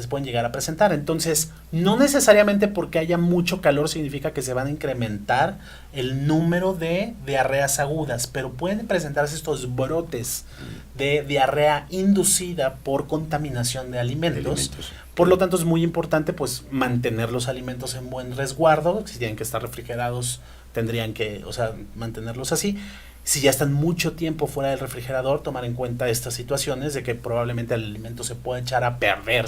pueden llegar a presentar. Entonces, no necesariamente porque haya mucho calor significa que se van a incrementar el número de diarreas agudas, pero pueden presentarse estos brotes de diarrea inducida por contaminación de alimentos. Por lo tanto, es muy importante pues mantener los alimentos en buen resguardo. Si tienen que estar refrigerados, tendrían que, mantenerlos así. Si ya están mucho tiempo fuera del refrigerador, tomar en cuenta estas situaciones de que probablemente el alimento se puede echar a perder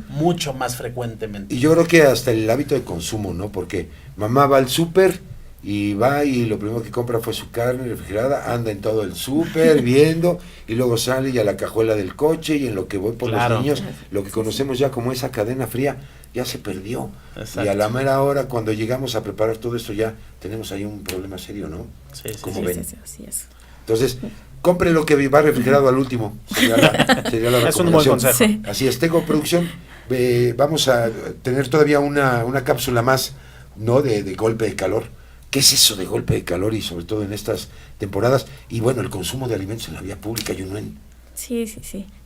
mucho más frecuentemente. Y yo creo que hasta el hábito de consumo, ¿no? Porque mamá va al súper y va y lo primero que compra fue su carne refrigerada, anda en todo el súper viendo y luego sale y a la cajuela del coche y en lo que voy por los niños, lo que conocemos ya como esa cadena fría, ya se perdió. Exacto. Y a la mera hora, cuando llegamos a preparar todo esto, ya tenemos ahí un problema serio, ¿no? Sí, ¿Cómo ven? Sí, así es. Entonces, compre lo que va refrigerado al último. Sería la recomendación. Es un buen consejo. Sí. Así es, tengo producción. Vamos a tener todavía una cápsula más, ¿no? De golpe de calor. ¿Qué es eso de golpe de calor y sobre todo en estas temporadas? Y bueno, el consumo de alimentos en la vía pública, Yunuen. Sí.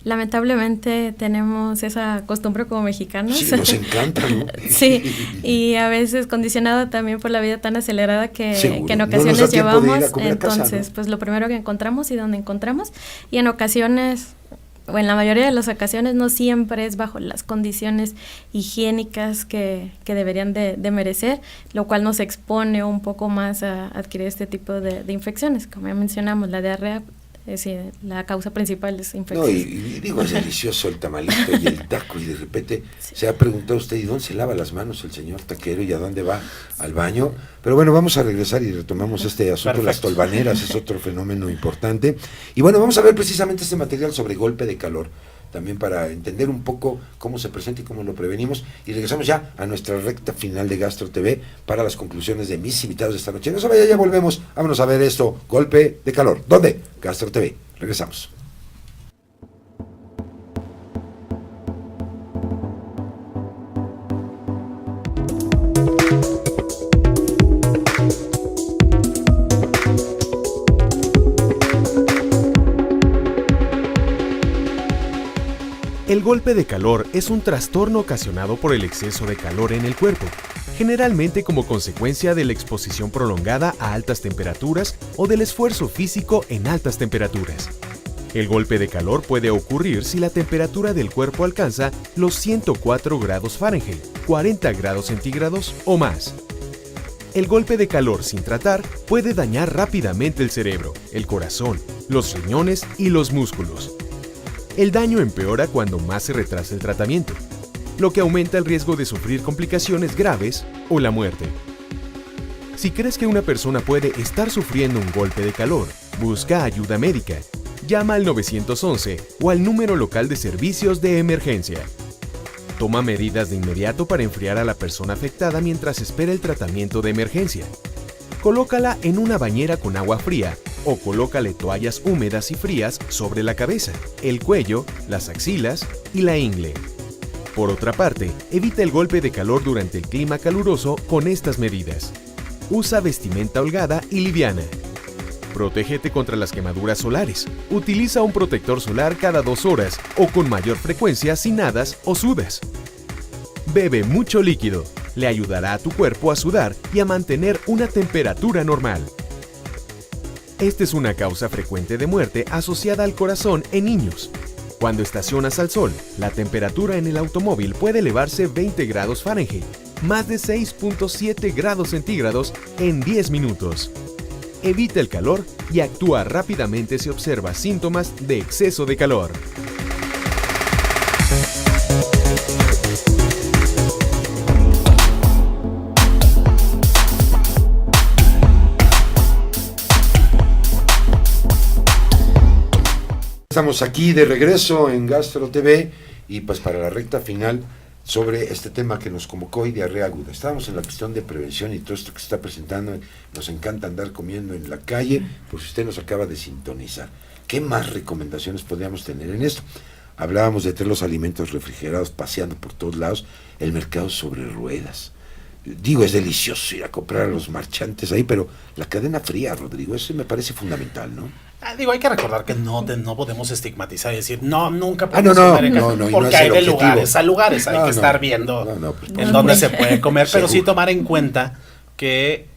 Lamentablemente tenemos esa costumbre como mexicanos. Sí, nos encanta, ¿no? Sí, y a veces condicionado también por la vida tan acelerada que en ocasiones no nos da tiempo de ir a llevamos. comer a casa, Entonces, ¿no? pues lo primero que encontramos y donde encontramos. Y en ocasiones, o en la mayoría de las ocasiones, no siempre es bajo las condiciones higiénicas que deberían de merecer, lo cual nos expone un poco más a adquirir este tipo de infecciones. Como ya mencionamos, la diarrea, la causa principal es infección. No, y digo, es delicioso el tamalito y el taco, y de repente se ha preguntado usted, ¿y dónde se lava las manos el señor taquero y a dónde va? ¿Al baño? Pero bueno, vamos a regresar y retomamos este asunto. Perfecto. Las tolvaneras es otro fenómeno importante. Y bueno, vamos a ver precisamente este material sobre golpe de calor, también para entender un poco cómo se presenta y cómo lo prevenimos. Y regresamos ya a nuestra recta final de Gastro TV para las conclusiones de mis invitados de esta noche. No se vaya, ya volvemos. Vámonos a ver esto, golpe de calor. ¿Dónde? Gastro TV. Regresamos. El golpe de calor es un trastorno ocasionado por el exceso de calor en el cuerpo, generalmente como consecuencia de la exposición prolongada a altas temperaturas o del esfuerzo físico en altas temperaturas. El golpe de calor puede ocurrir si la temperatura del cuerpo alcanza los 104 grados Fahrenheit, 40 grados centígrados o más. El golpe de calor sin tratar puede dañar rápidamente el cerebro, el corazón, los riñones y los músculos. El daño empeora cuando más se retrasa el tratamiento, lo que aumenta el riesgo de sufrir complicaciones graves o la muerte. Si crees que una persona puede estar sufriendo un golpe de calor, busca ayuda médica. Llama al 911 o al número local de servicios de emergencia. Toma medidas de inmediato para enfriar a la persona afectada mientras espera el tratamiento de emergencia. Colócala en una bañera con agua fría o colócale toallas húmedas y frías sobre la cabeza, el cuello, las axilas y la ingle. Por otra parte, evita el golpe de calor durante el clima caluroso con estas medidas. Usa vestimenta holgada y liviana. Protégete contra las quemaduras solares. Utiliza un protector solar cada 2 horas o con mayor frecuencia si nadas o sudas. Bebe mucho líquido. Le ayudará a tu cuerpo a sudar y a mantener una temperatura normal. Esta es una causa frecuente de muerte asociada al corazón en niños. Cuando estacionas al sol, la temperatura en el automóvil puede elevarse 20 grados Fahrenheit, más de 6.7 grados centígrados en 10 minutos. Evita el calor y actúa rápidamente si observas síntomas de exceso de calor. Estamos aquí de regreso en Gastro TV y pues para la recta final sobre este tema que nos convocó hoy, diarrea aguda. Estábamos en la cuestión de prevención y todo esto que se está presentando. Nos encanta andar comiendo en la calle, por si usted nos acaba de sintonizar. ¿Qué más recomendaciones podríamos tener en esto? Hablábamos de tener los alimentos refrigerados paseando por todos lados, el mercado sobre ruedas. Digo, es delicioso ir a comprar a los marchantes ahí, pero la cadena fría, Rodrigo, eso me parece fundamental, ¿no? Digo, hay que recordar que no podemos estigmatizar y decir, no, nunca podemos comer en casa, porque no es hay de objetivo. lugares a lugares, hay que estar viendo pues, en dónde se puede comer, pero sí Seguro. tomar en cuenta que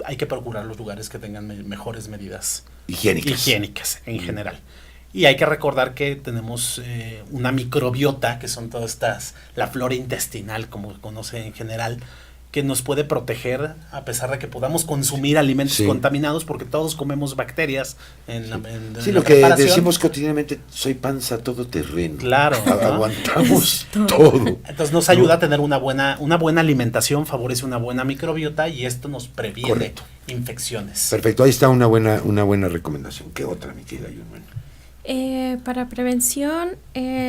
hay que procurar los lugares que tengan mejores medidas higiénicas en general. Y hay que recordar que tenemos una microbiota, que son todas estas, la flora intestinal, como se conoce en general, que nos puede proteger a pesar de que podamos consumir alimentos contaminados, porque todos comemos bacterias en la lo que preparación. decimos cotidianamente, soy panza todoterreno. Claro, ¿no? Aguantamos todo. Entonces nos ayuda a tener una buena alimentación, favorece una buena microbiota y esto nos previene infecciones. Perfecto, ahí está una buena recomendación. ¿Qué otra, mi querida Yulman? Para prevención,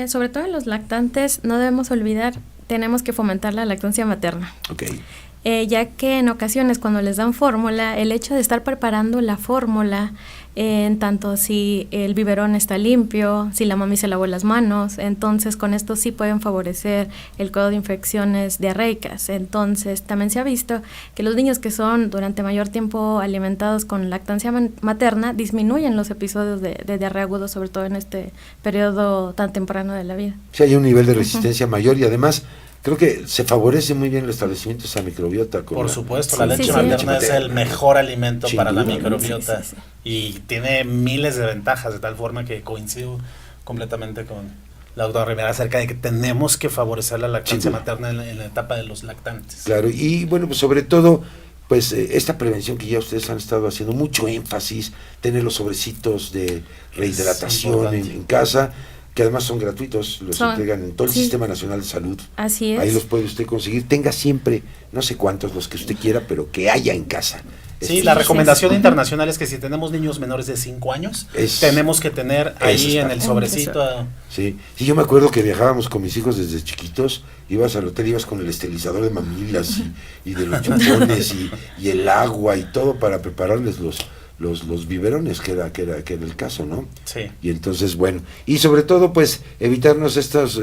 sobre todo en los lactantes, no debemos olvidar, tenemos que fomentar la lactancia materna. Okay. Ya que en ocasiones cuando les dan fórmula, el hecho de estar preparando la fórmula, en tanto si el biberón está limpio, si la mami se lavó las manos, entonces con esto sí pueden favorecer el cuadro de infecciones diarreicas. Entonces también se ha visto que los niños que son durante mayor tiempo alimentados con lactancia materna disminuyen los episodios de diarrea agudo, sobre todo en este periodo tan temprano de la vida. Sí, hay un nivel de resistencia mayor y además creo que se favorece muy bien el establecimiento de esa microbiota. Por supuesto, la leche materna es el mejor alimento para la microbiota y tiene miles de ventajas, de tal forma que coincido completamente con la doctora Rivera acerca de que tenemos que favorecer la lactancia materna en la etapa de los lactantes. Claro, y bueno, pues sobre todo, pues esta prevención que ya ustedes han estado haciendo mucho énfasis, tener los sobrecitos de rehidratación en casa, que además son gratuitos, los entregan en todo el Sistema Nacional de Salud. Así es. Ahí los puede usted conseguir. Tenga siempre, no sé cuántos, los que usted quiera, pero que haya en casa. Sí, la recomendación internacional es que si tenemos niños menores de 5 años, tenemos que tener ahí en el sobrecito. Sí, yo me acuerdo que viajábamos con mis hijos desde chiquitos, ibas al hotel, ibas con el esterilizador de mamilas y de los chupones y el agua y todo para prepararles los biberones, que era el caso, ¿no? Sí. Y entonces, bueno, y sobre todo, pues, evitarnos estos,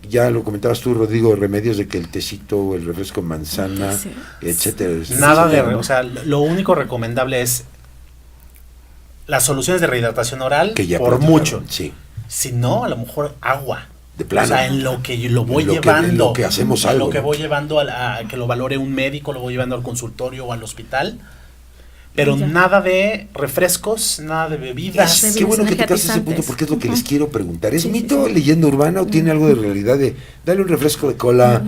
ya lo comentabas tú, Rodrigo, remedios de que el tecito, el refresco de manzana, etcétera. Nada o sea, lo único recomendable es las soluciones de rehidratación oral, que ya por mucho. Sí. Si no, a lo mejor agua. De plano. O sea, en lo que lo voy llevando. En lo que hacemos algo. En lo que voy llevando a que lo valore un médico, lo voy llevando al consultorio o al hospital. Pero nada de refrescos, nada de bebidas. Qué bueno que tocas ese punto porque es lo que les quiero preguntar. ¿Es mito, leyenda urbana o tiene algo de realidad de darle un refresco de cola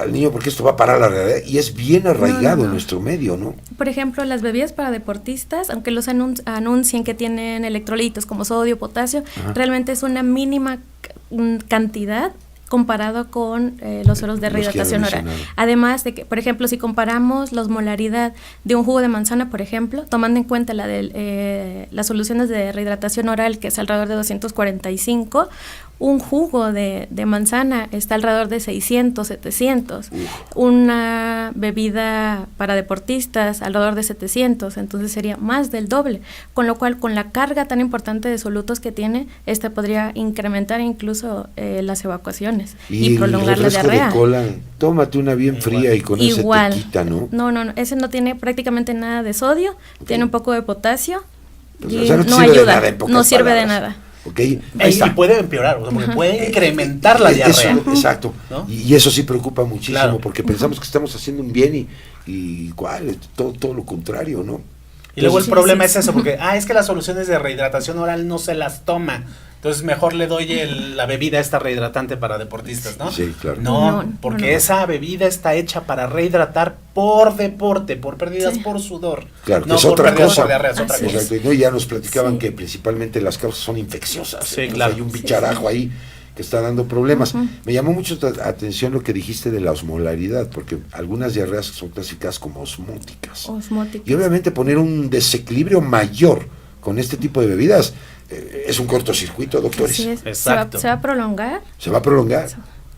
al niño porque esto va a parar la realidad? Y es bien arraigado en nuestro medio, ¿no? Por ejemplo, las bebidas para deportistas, aunque los anuncien que tienen electrolitos como sodio, potasio, realmente es una mínima cantidad comparado con los sueros de rehidratación oral. Además de que, por ejemplo, si comparamos la osmolaridad de un jugo de manzana, por ejemplo, tomando en cuenta la de las soluciones de rehidratación oral, que es alrededor de 245, un jugo de manzana está alrededor de 600, 700. Una bebida para deportistas alrededor de 700, entonces sería más del doble. Con lo cual, con la carga tan importante de solutos que tiene, esta podría incrementar incluso las evacuaciones y prolongar la diarrea. De cola, tómate una bien fría y con eso te quita, ¿no? No, ese no tiene prácticamente nada de sodio, tiene un poco de potasio y o sea, no ayuda, no sirve de nada. Okay. Y puede empeorar, porque puede incrementar la diarrea. Exacto, ¿no? Y eso sí preocupa muchísimo, porque pensamos que estamos haciendo un bien y ¿cuál? Todo lo contrario, ¿no? Y luego el problema es eso, porque es que las soluciones de rehidratación oral no se las toma. Entonces mejor le doy la bebida esta rehidratante para deportistas, ¿no? Sí, claro. No, porque esa bebida está hecha para rehidratar por deporte, por pérdidas por sudor. Claro, no es por otra pérdidas cosa. por diarrea, es otra cosa. Exacto. Y ya nos platicaban que principalmente las causas son infecciosas. Sí, claro. Hay un bicharajo ahí que está dando problemas. Me llamó mucho la atención lo que dijiste de la osmolaridad, porque algunas diarreas son clasificadas como osmóticas. Y obviamente poner un desequilibrio mayor con este tipo de bebidas, es un cortocircuito, doctores. Sí, Exacto. se va a prolongar, Se va a prolongar.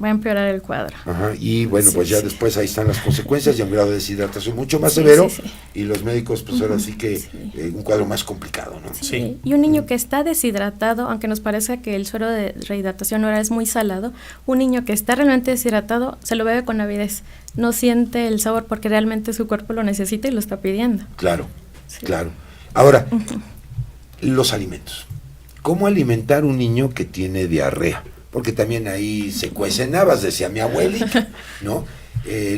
va a empeorar el cuadro. Ajá, y bueno, Sí, pues ya sí. después ahí están las consecuencias y un grado de deshidratación mucho más Sí, severo, sí, sí. y los médicos pues ahora sí que Sí. un cuadro más complicado, ¿no? Sí. Y un niño que está deshidratado, aunque nos parezca que el suero de rehidratación oral es muy salado, un niño que está realmente deshidratado se lo bebe con avidez, no siente el sabor porque realmente su cuerpo lo necesita y lo está pidiendo. Claro, Sí. claro. Ahora, los alimentos. ¿Cómo alimentar un niño que tiene diarrea? Porque también ahí se cuecen habas, decía mi abuelita, ¿no?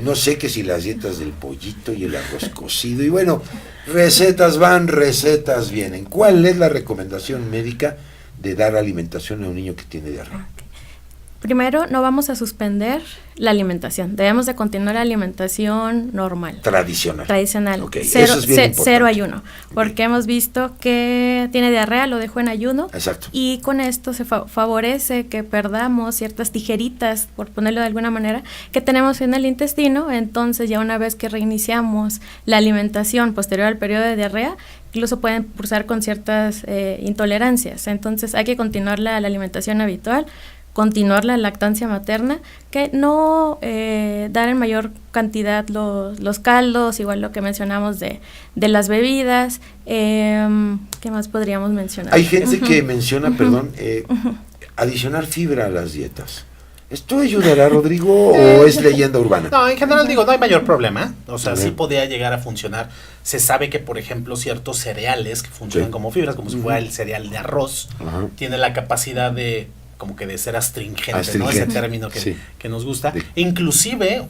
No sé que si las dietas del pollito y el arroz cocido, y bueno, recetas van, recetas vienen. ¿Cuál es la recomendación médica de dar alimentación a un niño que tiene diarrea? Primero, no vamos a suspender la alimentación, debemos de continuar la alimentación normal. Tradicional. Ok, Cero, eso es bien importante. cero ayuno, porque hemos visto que tiene diarrea, lo dejó en ayuno. Exacto. Y con esto se favorece que perdamos ciertas tijeritas, por ponerlo de alguna manera, que tenemos en el intestino. Entonces ya una vez que reiniciamos la alimentación posterior al periodo de diarrea, incluso pueden cursar con ciertas intolerancias. Entonces hay que continuar la alimentación habitual, continuar la lactancia materna, que no dar en mayor cantidad los caldos, igual lo que mencionamos de las bebidas. ¿Qué más podríamos mencionar? Hay gente que menciona, perdón, adicionar fibra a las dietas. ¿Esto ayudará, Rodrigo, o es leyenda urbana? No, en general digo, no hay mayor problema. O sea, A sí ver. podría llegar a funcionar. Se sabe que, por ejemplo, ciertos cereales que funcionan Sí. como fibras, como si fuera el cereal de arroz, Ajá. tiene la capacidad de como que de ser astringente, ¿no? Astringente. Ese término Sí. que nos gusta. Sí. Inclusive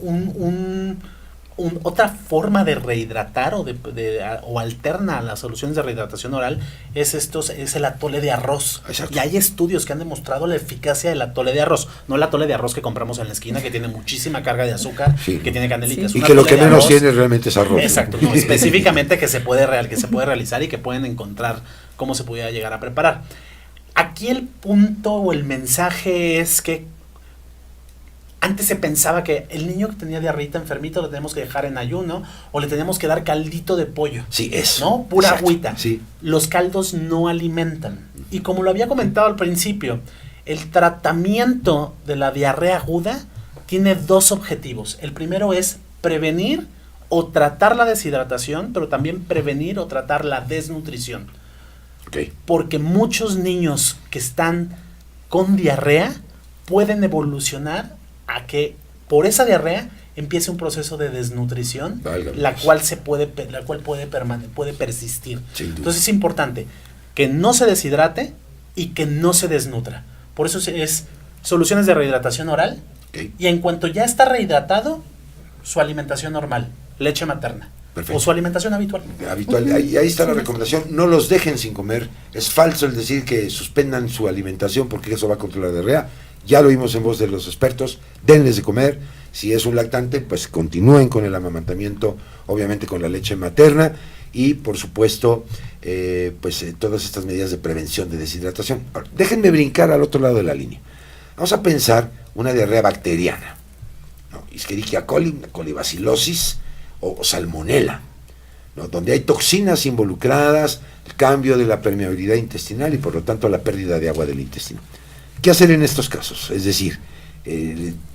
otra forma de rehidratar o alterna a las soluciones de rehidratación oral es el atole de arroz. Exacto. Y hay estudios que han demostrado la eficacia del atole de arroz. No el atole de arroz que compramos en la esquina, que tiene muchísima carga de azúcar, Sí. que tiene canelita. Sí. Es Y un que lo atole que de menos arroz. tiene realmente es arroz. Exacto, no, específicamente que se puede realizar y que pueden encontrar cómo se pudiera llegar a preparar. Aquí el punto o el mensaje es que antes se pensaba que el niño que tenía diarreíta enfermito lo tenemos que dejar en ayuno o le tenemos que dar caldito de pollo. Sí, eso. ¿No? Pura Exacto. agüita. Sí. Los caldos no alimentan. Y como lo había comentado al principio, el tratamiento de la diarrea aguda tiene dos objetivos. El primero es prevenir o tratar la deshidratación, pero también prevenir o tratar la desnutrición. Ok. Porque muchos niños que están con diarrea pueden evolucionar a que por esa diarrea empiece un proceso de desnutrición, Válgame la Dios. cual puede persistir. Sin duda. Entonces es importante que no se deshidrate y que no se desnutra. Por eso es soluciones de rehidratación oral, Ok. y en cuanto ya está rehidratado, su alimentación normal, leche materna. Perfecto. O su alimentación habitual. Habitual. Ahí está la recomendación. No los dejen sin comer. Es falso el decir que suspendan su alimentación porque eso va contra la diarrea. Ya lo oímos en voz de los expertos. Denles de comer. Si es un lactante, pues continúen con el amamantamiento, obviamente con la leche materna y, por supuesto, todas estas medidas de prevención de deshidratación. Ahora, déjenme brincar al otro lado de la línea. Vamos a pensar una diarrea bacteriana, ¿no? Escherichia coli, colibacilosis o salmonela, ¿no? Donde hay toxinas involucradas, el cambio de la permeabilidad intestinal y por lo tanto la pérdida de agua del intestino. ¿Qué hacer en estos casos? Es decir,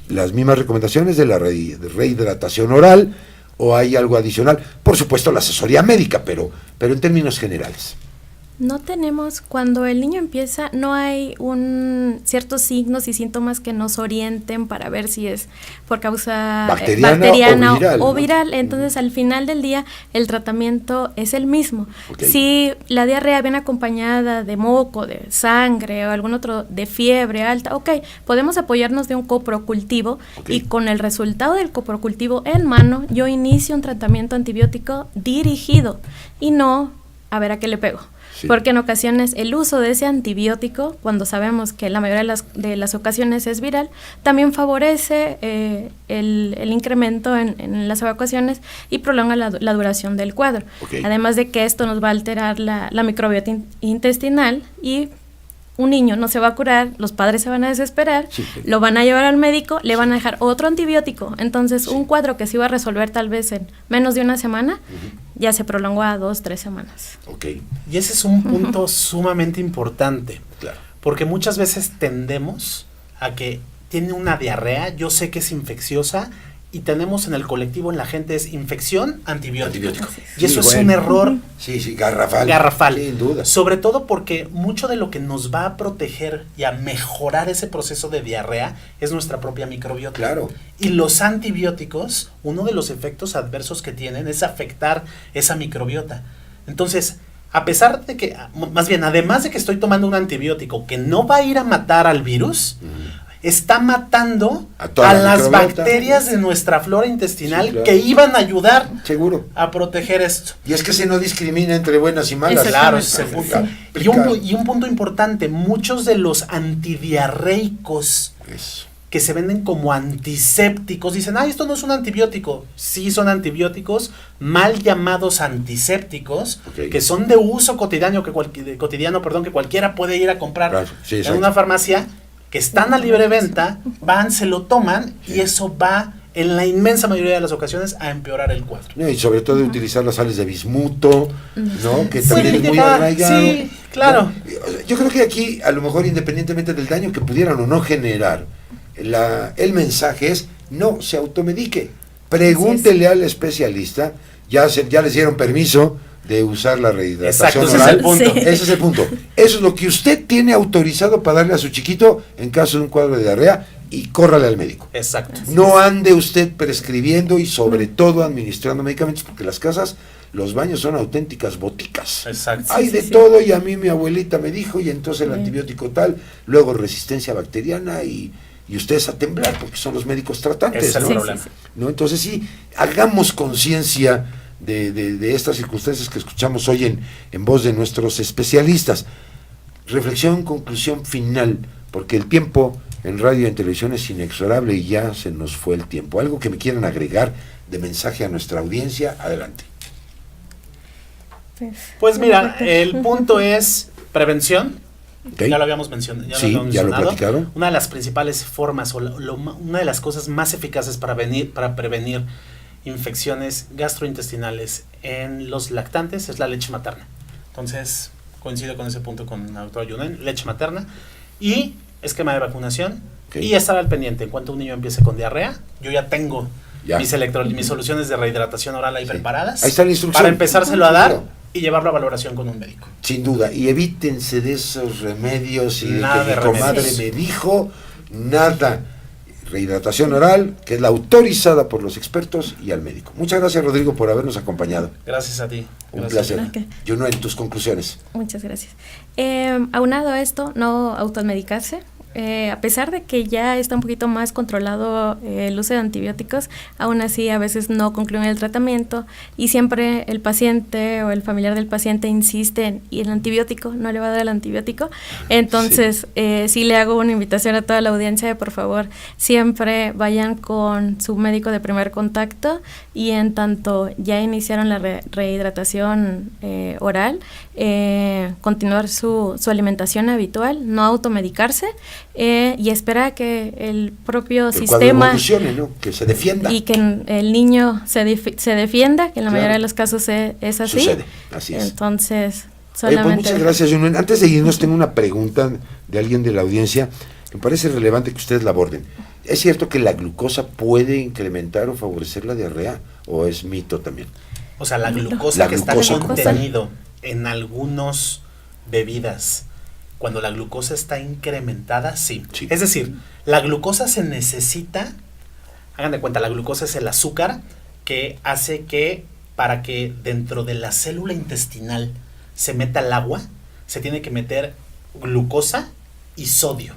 las mismas recomendaciones de la rehidratación oral o hay algo adicional. Por supuesto la asesoría médica, pero en términos generales. No tenemos, cuando el niño empieza, no hay ciertos signos y síntomas que nos orienten para ver si es por causa bacteriana o viral, ¿no? Entonces, al final del día, el tratamiento es el mismo. Okay. Si la diarrea viene acompañada de moco, de sangre o algún otro, de fiebre alta, podemos apoyarnos de un coprocultivo y con el resultado del coprocultivo en mano, yo inicio un tratamiento antibiótico dirigido y no a ver a qué le pego. Sí. Porque en ocasiones el uso de ese antibiótico, cuando sabemos que la mayoría de las ocasiones es viral, también favorece el incremento en las evacuaciones y prolonga la duración del cuadro. Okay. Además de que esto nos va a alterar la microbiota intestinal y un niño no se va a curar, los padres se van a desesperar, lo van a llevar al médico, le van a dejar otro antibiótico. Entonces, un cuadro que se iba a resolver tal vez en menos de una semana, ya se prolongó a 2-3 semanas. Okay. Y ese es un punto sumamente importante. Claro. Porque muchas veces tendemos a que tiene una diarrea, yo sé que es infecciosa, y tenemos en el colectivo, en la gente, es infección, antibiótico. Y eso es un error garrafal. Sin duda. Sobre todo porque mucho de lo que nos va a proteger y a mejorar ese proceso de diarrea es nuestra propia microbiota. Claro. Y los antibióticos, uno de los efectos adversos que tienen es afectar esa microbiota. Entonces, a pesar de que, más bien, además de que estoy tomando un antibiótico que no va a ir a matar al virus, está matando a las bacterias de nuestra flora intestinal que iban a ayudar a proteger esto. Y es que se no discrimina entre buenas y malas. Claro, ese es el punto. Y un punto importante, muchos de los antidiarreicos que se venden como antisépticos, dicen, esto no es un antibiótico. Sí son antibióticos, mal llamados antisépticos, que son de uso cotidiano, que cualquiera puede ir a comprar en una farmacia, que están a libre venta, van, se lo toman y eso va, en la inmensa mayoría de las ocasiones, a empeorar el cuadro. Y sobre todo de utilizar las sales de bismuto, ¿no? Que también es muy arraigado. Sí, claro. ¿No? Yo creo que aquí, a lo mejor independientemente del daño que pudieran o no generar, el mensaje es, no se automedique. Pregúntele al especialista, ya les dieron permiso de usar la rehidratación oral. Ese es el punto. Ese es el punto. Eso es lo que usted tiene autorizado para darle a su chiquito en caso de un cuadro de diarrea, y córrale al médico. Exacto. No ande usted prescribiendo y sobre todo administrando medicamentos, porque las casas, los baños son auténticas boticas. Exacto. Hay de todo, y a mí mi abuelita me dijo, y entonces el antibiótico tal, luego resistencia bacteriana, y ustedes a temblar porque son los médicos tratantes. Ese es el problema. ¿No? Entonces sí, hagamos conciencia de estas circunstancias que escuchamos hoy en voz de nuestros especialistas. Reflexión, conclusión final, porque el tiempo en radio y en televisión es inexorable y ya se nos fue el tiempo. Algo que me quieran agregar de mensaje a nuestra audiencia, adelante. Pues mira, el punto es prevención. Okay. Ya lo habíamos mencionado. Ya lo platicaron. Una de las principales formas o una de las cosas más eficaces para prevenir infecciones gastrointestinales en los lactantes es la leche materna. Entonces, coincido con ese punto con la doctora Yunen, leche materna y esquema de vacunación y estar al pendiente. En cuanto un niño empiece con diarrea, yo ya tengo mis soluciones de rehidratación oral ahí preparadas. Ahí está la instrucción. Para empezárselo a dar y llevarlo a valoración con un médico. Sin duda, y evítense de esos remedios y nada de que mi comadre me dijo, nada. Rehidratación oral, que es la autorizada por los expertos y al médico. Muchas gracias, Rodrigo, por habernos acompañado. Gracias a ti. Un placer. Juno, en tus conclusiones. Muchas gracias. Aunado a esto, no automedicarse. A pesar de que ya está un poquito más controlado el uso de antibióticos, aún así a veces no concluyen el tratamiento y siempre el paciente o el familiar del paciente insiste y el antibiótico, no le va a dar el antibiótico. Entonces, sí le hago una invitación a toda la audiencia de, por favor, siempre vayan con su médico de primer contacto y en tanto ya iniciaron la rehidratación oral, continuar su alimentación habitual, no automedicarse, y esperar que el propio sistema ¿no? Que se defienda y que el niño se defienda, que en la mayoría de los casos es así. Sucede, así es. Entonces, solamente... pues muchas gracias, Juno. Antes de irnos, tengo una pregunta de alguien de la audiencia que me parece relevante que ustedes la aborden. ¿Es cierto que la glucosa puede incrementar o favorecer la diarrea o es mito también? O sea, la glucosa que está contenido en algunas bebidas, cuando la glucosa está incrementada, sí. Es decir, la glucosa se necesita, hagan de cuenta, la glucosa es el azúcar que hace que, para que dentro de la célula intestinal se meta el agua, se tiene que meter glucosa y sodio.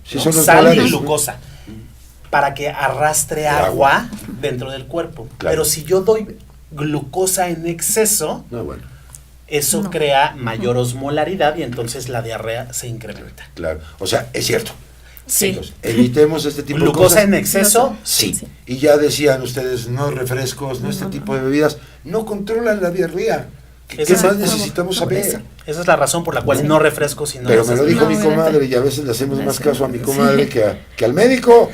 Sí, ¿no? Sal y glucosa, para que arrastre agua dentro del cuerpo. Claro. Pero si yo doy glucosa en exceso, eso crea mayor osmolaridad y entonces la diarrea se incrementa. Claro, o sea, es cierto. Sí. Entonces, evitemos este tipo de cosas. ¿Glucosa en exceso? Sí. Y ya decían ustedes, no refrescos, no este tipo de bebidas, no controlan la diarrea. ¿Qué Esa es más el- necesitamos saber? Esa es la razón por la cual no refresco sino Pero me lo dijo No, mi obviamente. comadre y a veces le hacemos más Gracias. caso a mi comadre que al médico.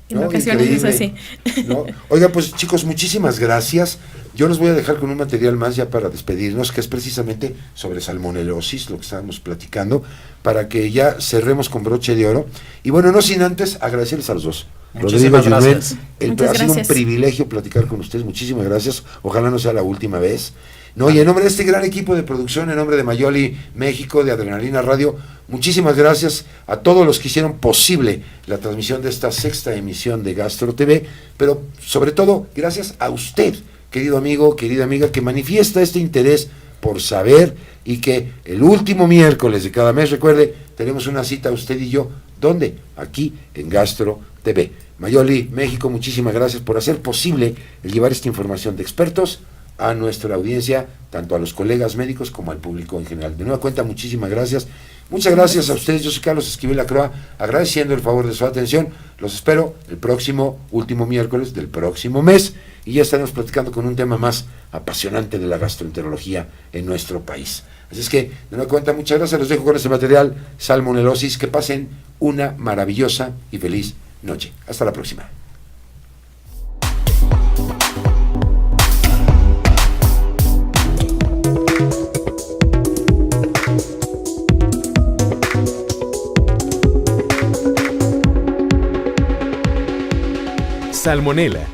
En ¿no? ocasiones es Increíble, ¿no? Oiga, pues chicos, muchísimas gracias. Yo los voy a dejar con un material más ya para despedirnos, que es precisamente sobre salmonelosis, lo que estábamos platicando, para que ya cerremos con broche de oro. Y bueno, no sin antes agradecerles a los dos. Muchísimas Rodrigo, Yulén, gracias. Muchas ha sido un gracias. privilegio platicar con ustedes. Muchísimas gracias. Ojalá no sea la última vez. No, y en nombre de este gran equipo de producción, en nombre de Mayoli México, de Adrenalina Radio, muchísimas gracias a todos los que hicieron posible la transmisión de esta sexta emisión de Gastro TV, pero sobre todo gracias a usted, querido amigo, querida amiga, que manifiesta este interés por saber y que el último miércoles de cada mes, recuerde, tenemos una cita usted y yo. ¿Dónde? Aquí en Gastro TV. Mayoli México, muchísimas gracias por hacer posible el llevar esta información de expertos a nuestra audiencia, tanto a los colegas médicos como al público en general. De nueva cuenta, muchísimas gracias. Muchas gracias a ustedes. Yo soy Carlos Esquivel Lacroix, agradeciendo el favor de su atención. Los espero el próximo último miércoles del próximo mes y ya estaremos platicando con un tema más apasionante de la gastroenterología en nuestro país. Así es que, de nueva cuenta, muchas gracias. Los dejo con este material, salmonelosis. Que pasen una maravillosa y feliz noche. Hasta la próxima. Salmonela.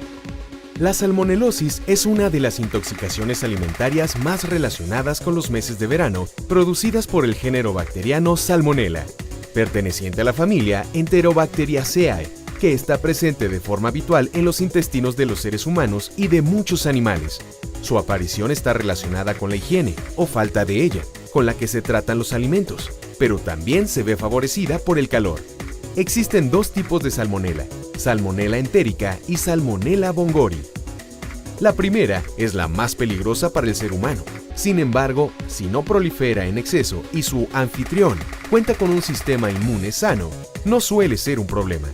La salmonelosis es una de las intoxicaciones alimentarias más relacionadas con los meses de verano, producidas por el género bacteriano Salmonella, perteneciente a la familia Enterobacteriaceae, que está presente de forma habitual en los intestinos de los seres humanos y de muchos animales. Su aparición está relacionada con la higiene, o falta de ella, con la que se tratan los alimentos, pero también se ve favorecida por el calor. Existen dos tipos de salmonela, Salmonella entérica y Salmonella bongori. La primera es la más peligrosa para el ser humano. Sin embargo, si no prolifera en exceso y su anfitrión cuenta con un sistema inmune sano, no suele ser un problema.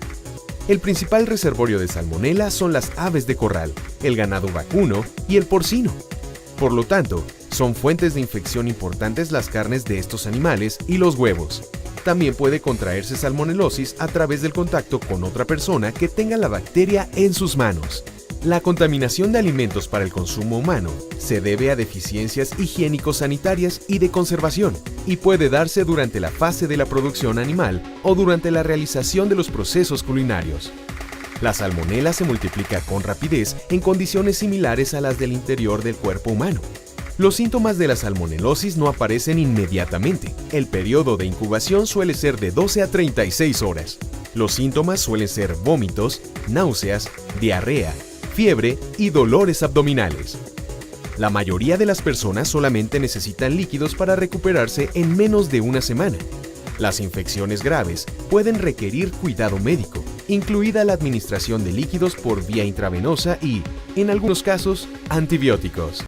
El principal reservorio de salmonela son las aves de corral, el ganado vacuno y el porcino. Por lo tanto, son fuentes de infección importantes las carnes de estos animales y los huevos. También puede contraerse salmonelosis a través del contacto con otra persona que tenga la bacteria en sus manos. La contaminación de alimentos para el consumo humano se debe a deficiencias higiénico-sanitarias y de conservación, y puede darse durante la fase de la producción animal o durante la realización de los procesos culinarios. La salmonela se multiplica con rapidez en condiciones similares a las del interior del cuerpo humano. Los síntomas de la salmonelosis no aparecen inmediatamente. El periodo de incubación suele ser de 12 a 36 horas. Los síntomas suelen ser vómitos, náuseas, diarrea, fiebre y dolores abdominales. La mayoría de las personas solamente necesitan líquidos para recuperarse en menos de una semana. Las infecciones graves pueden requerir cuidado médico, incluida la administración de líquidos por vía intravenosa y, en algunos casos, antibióticos.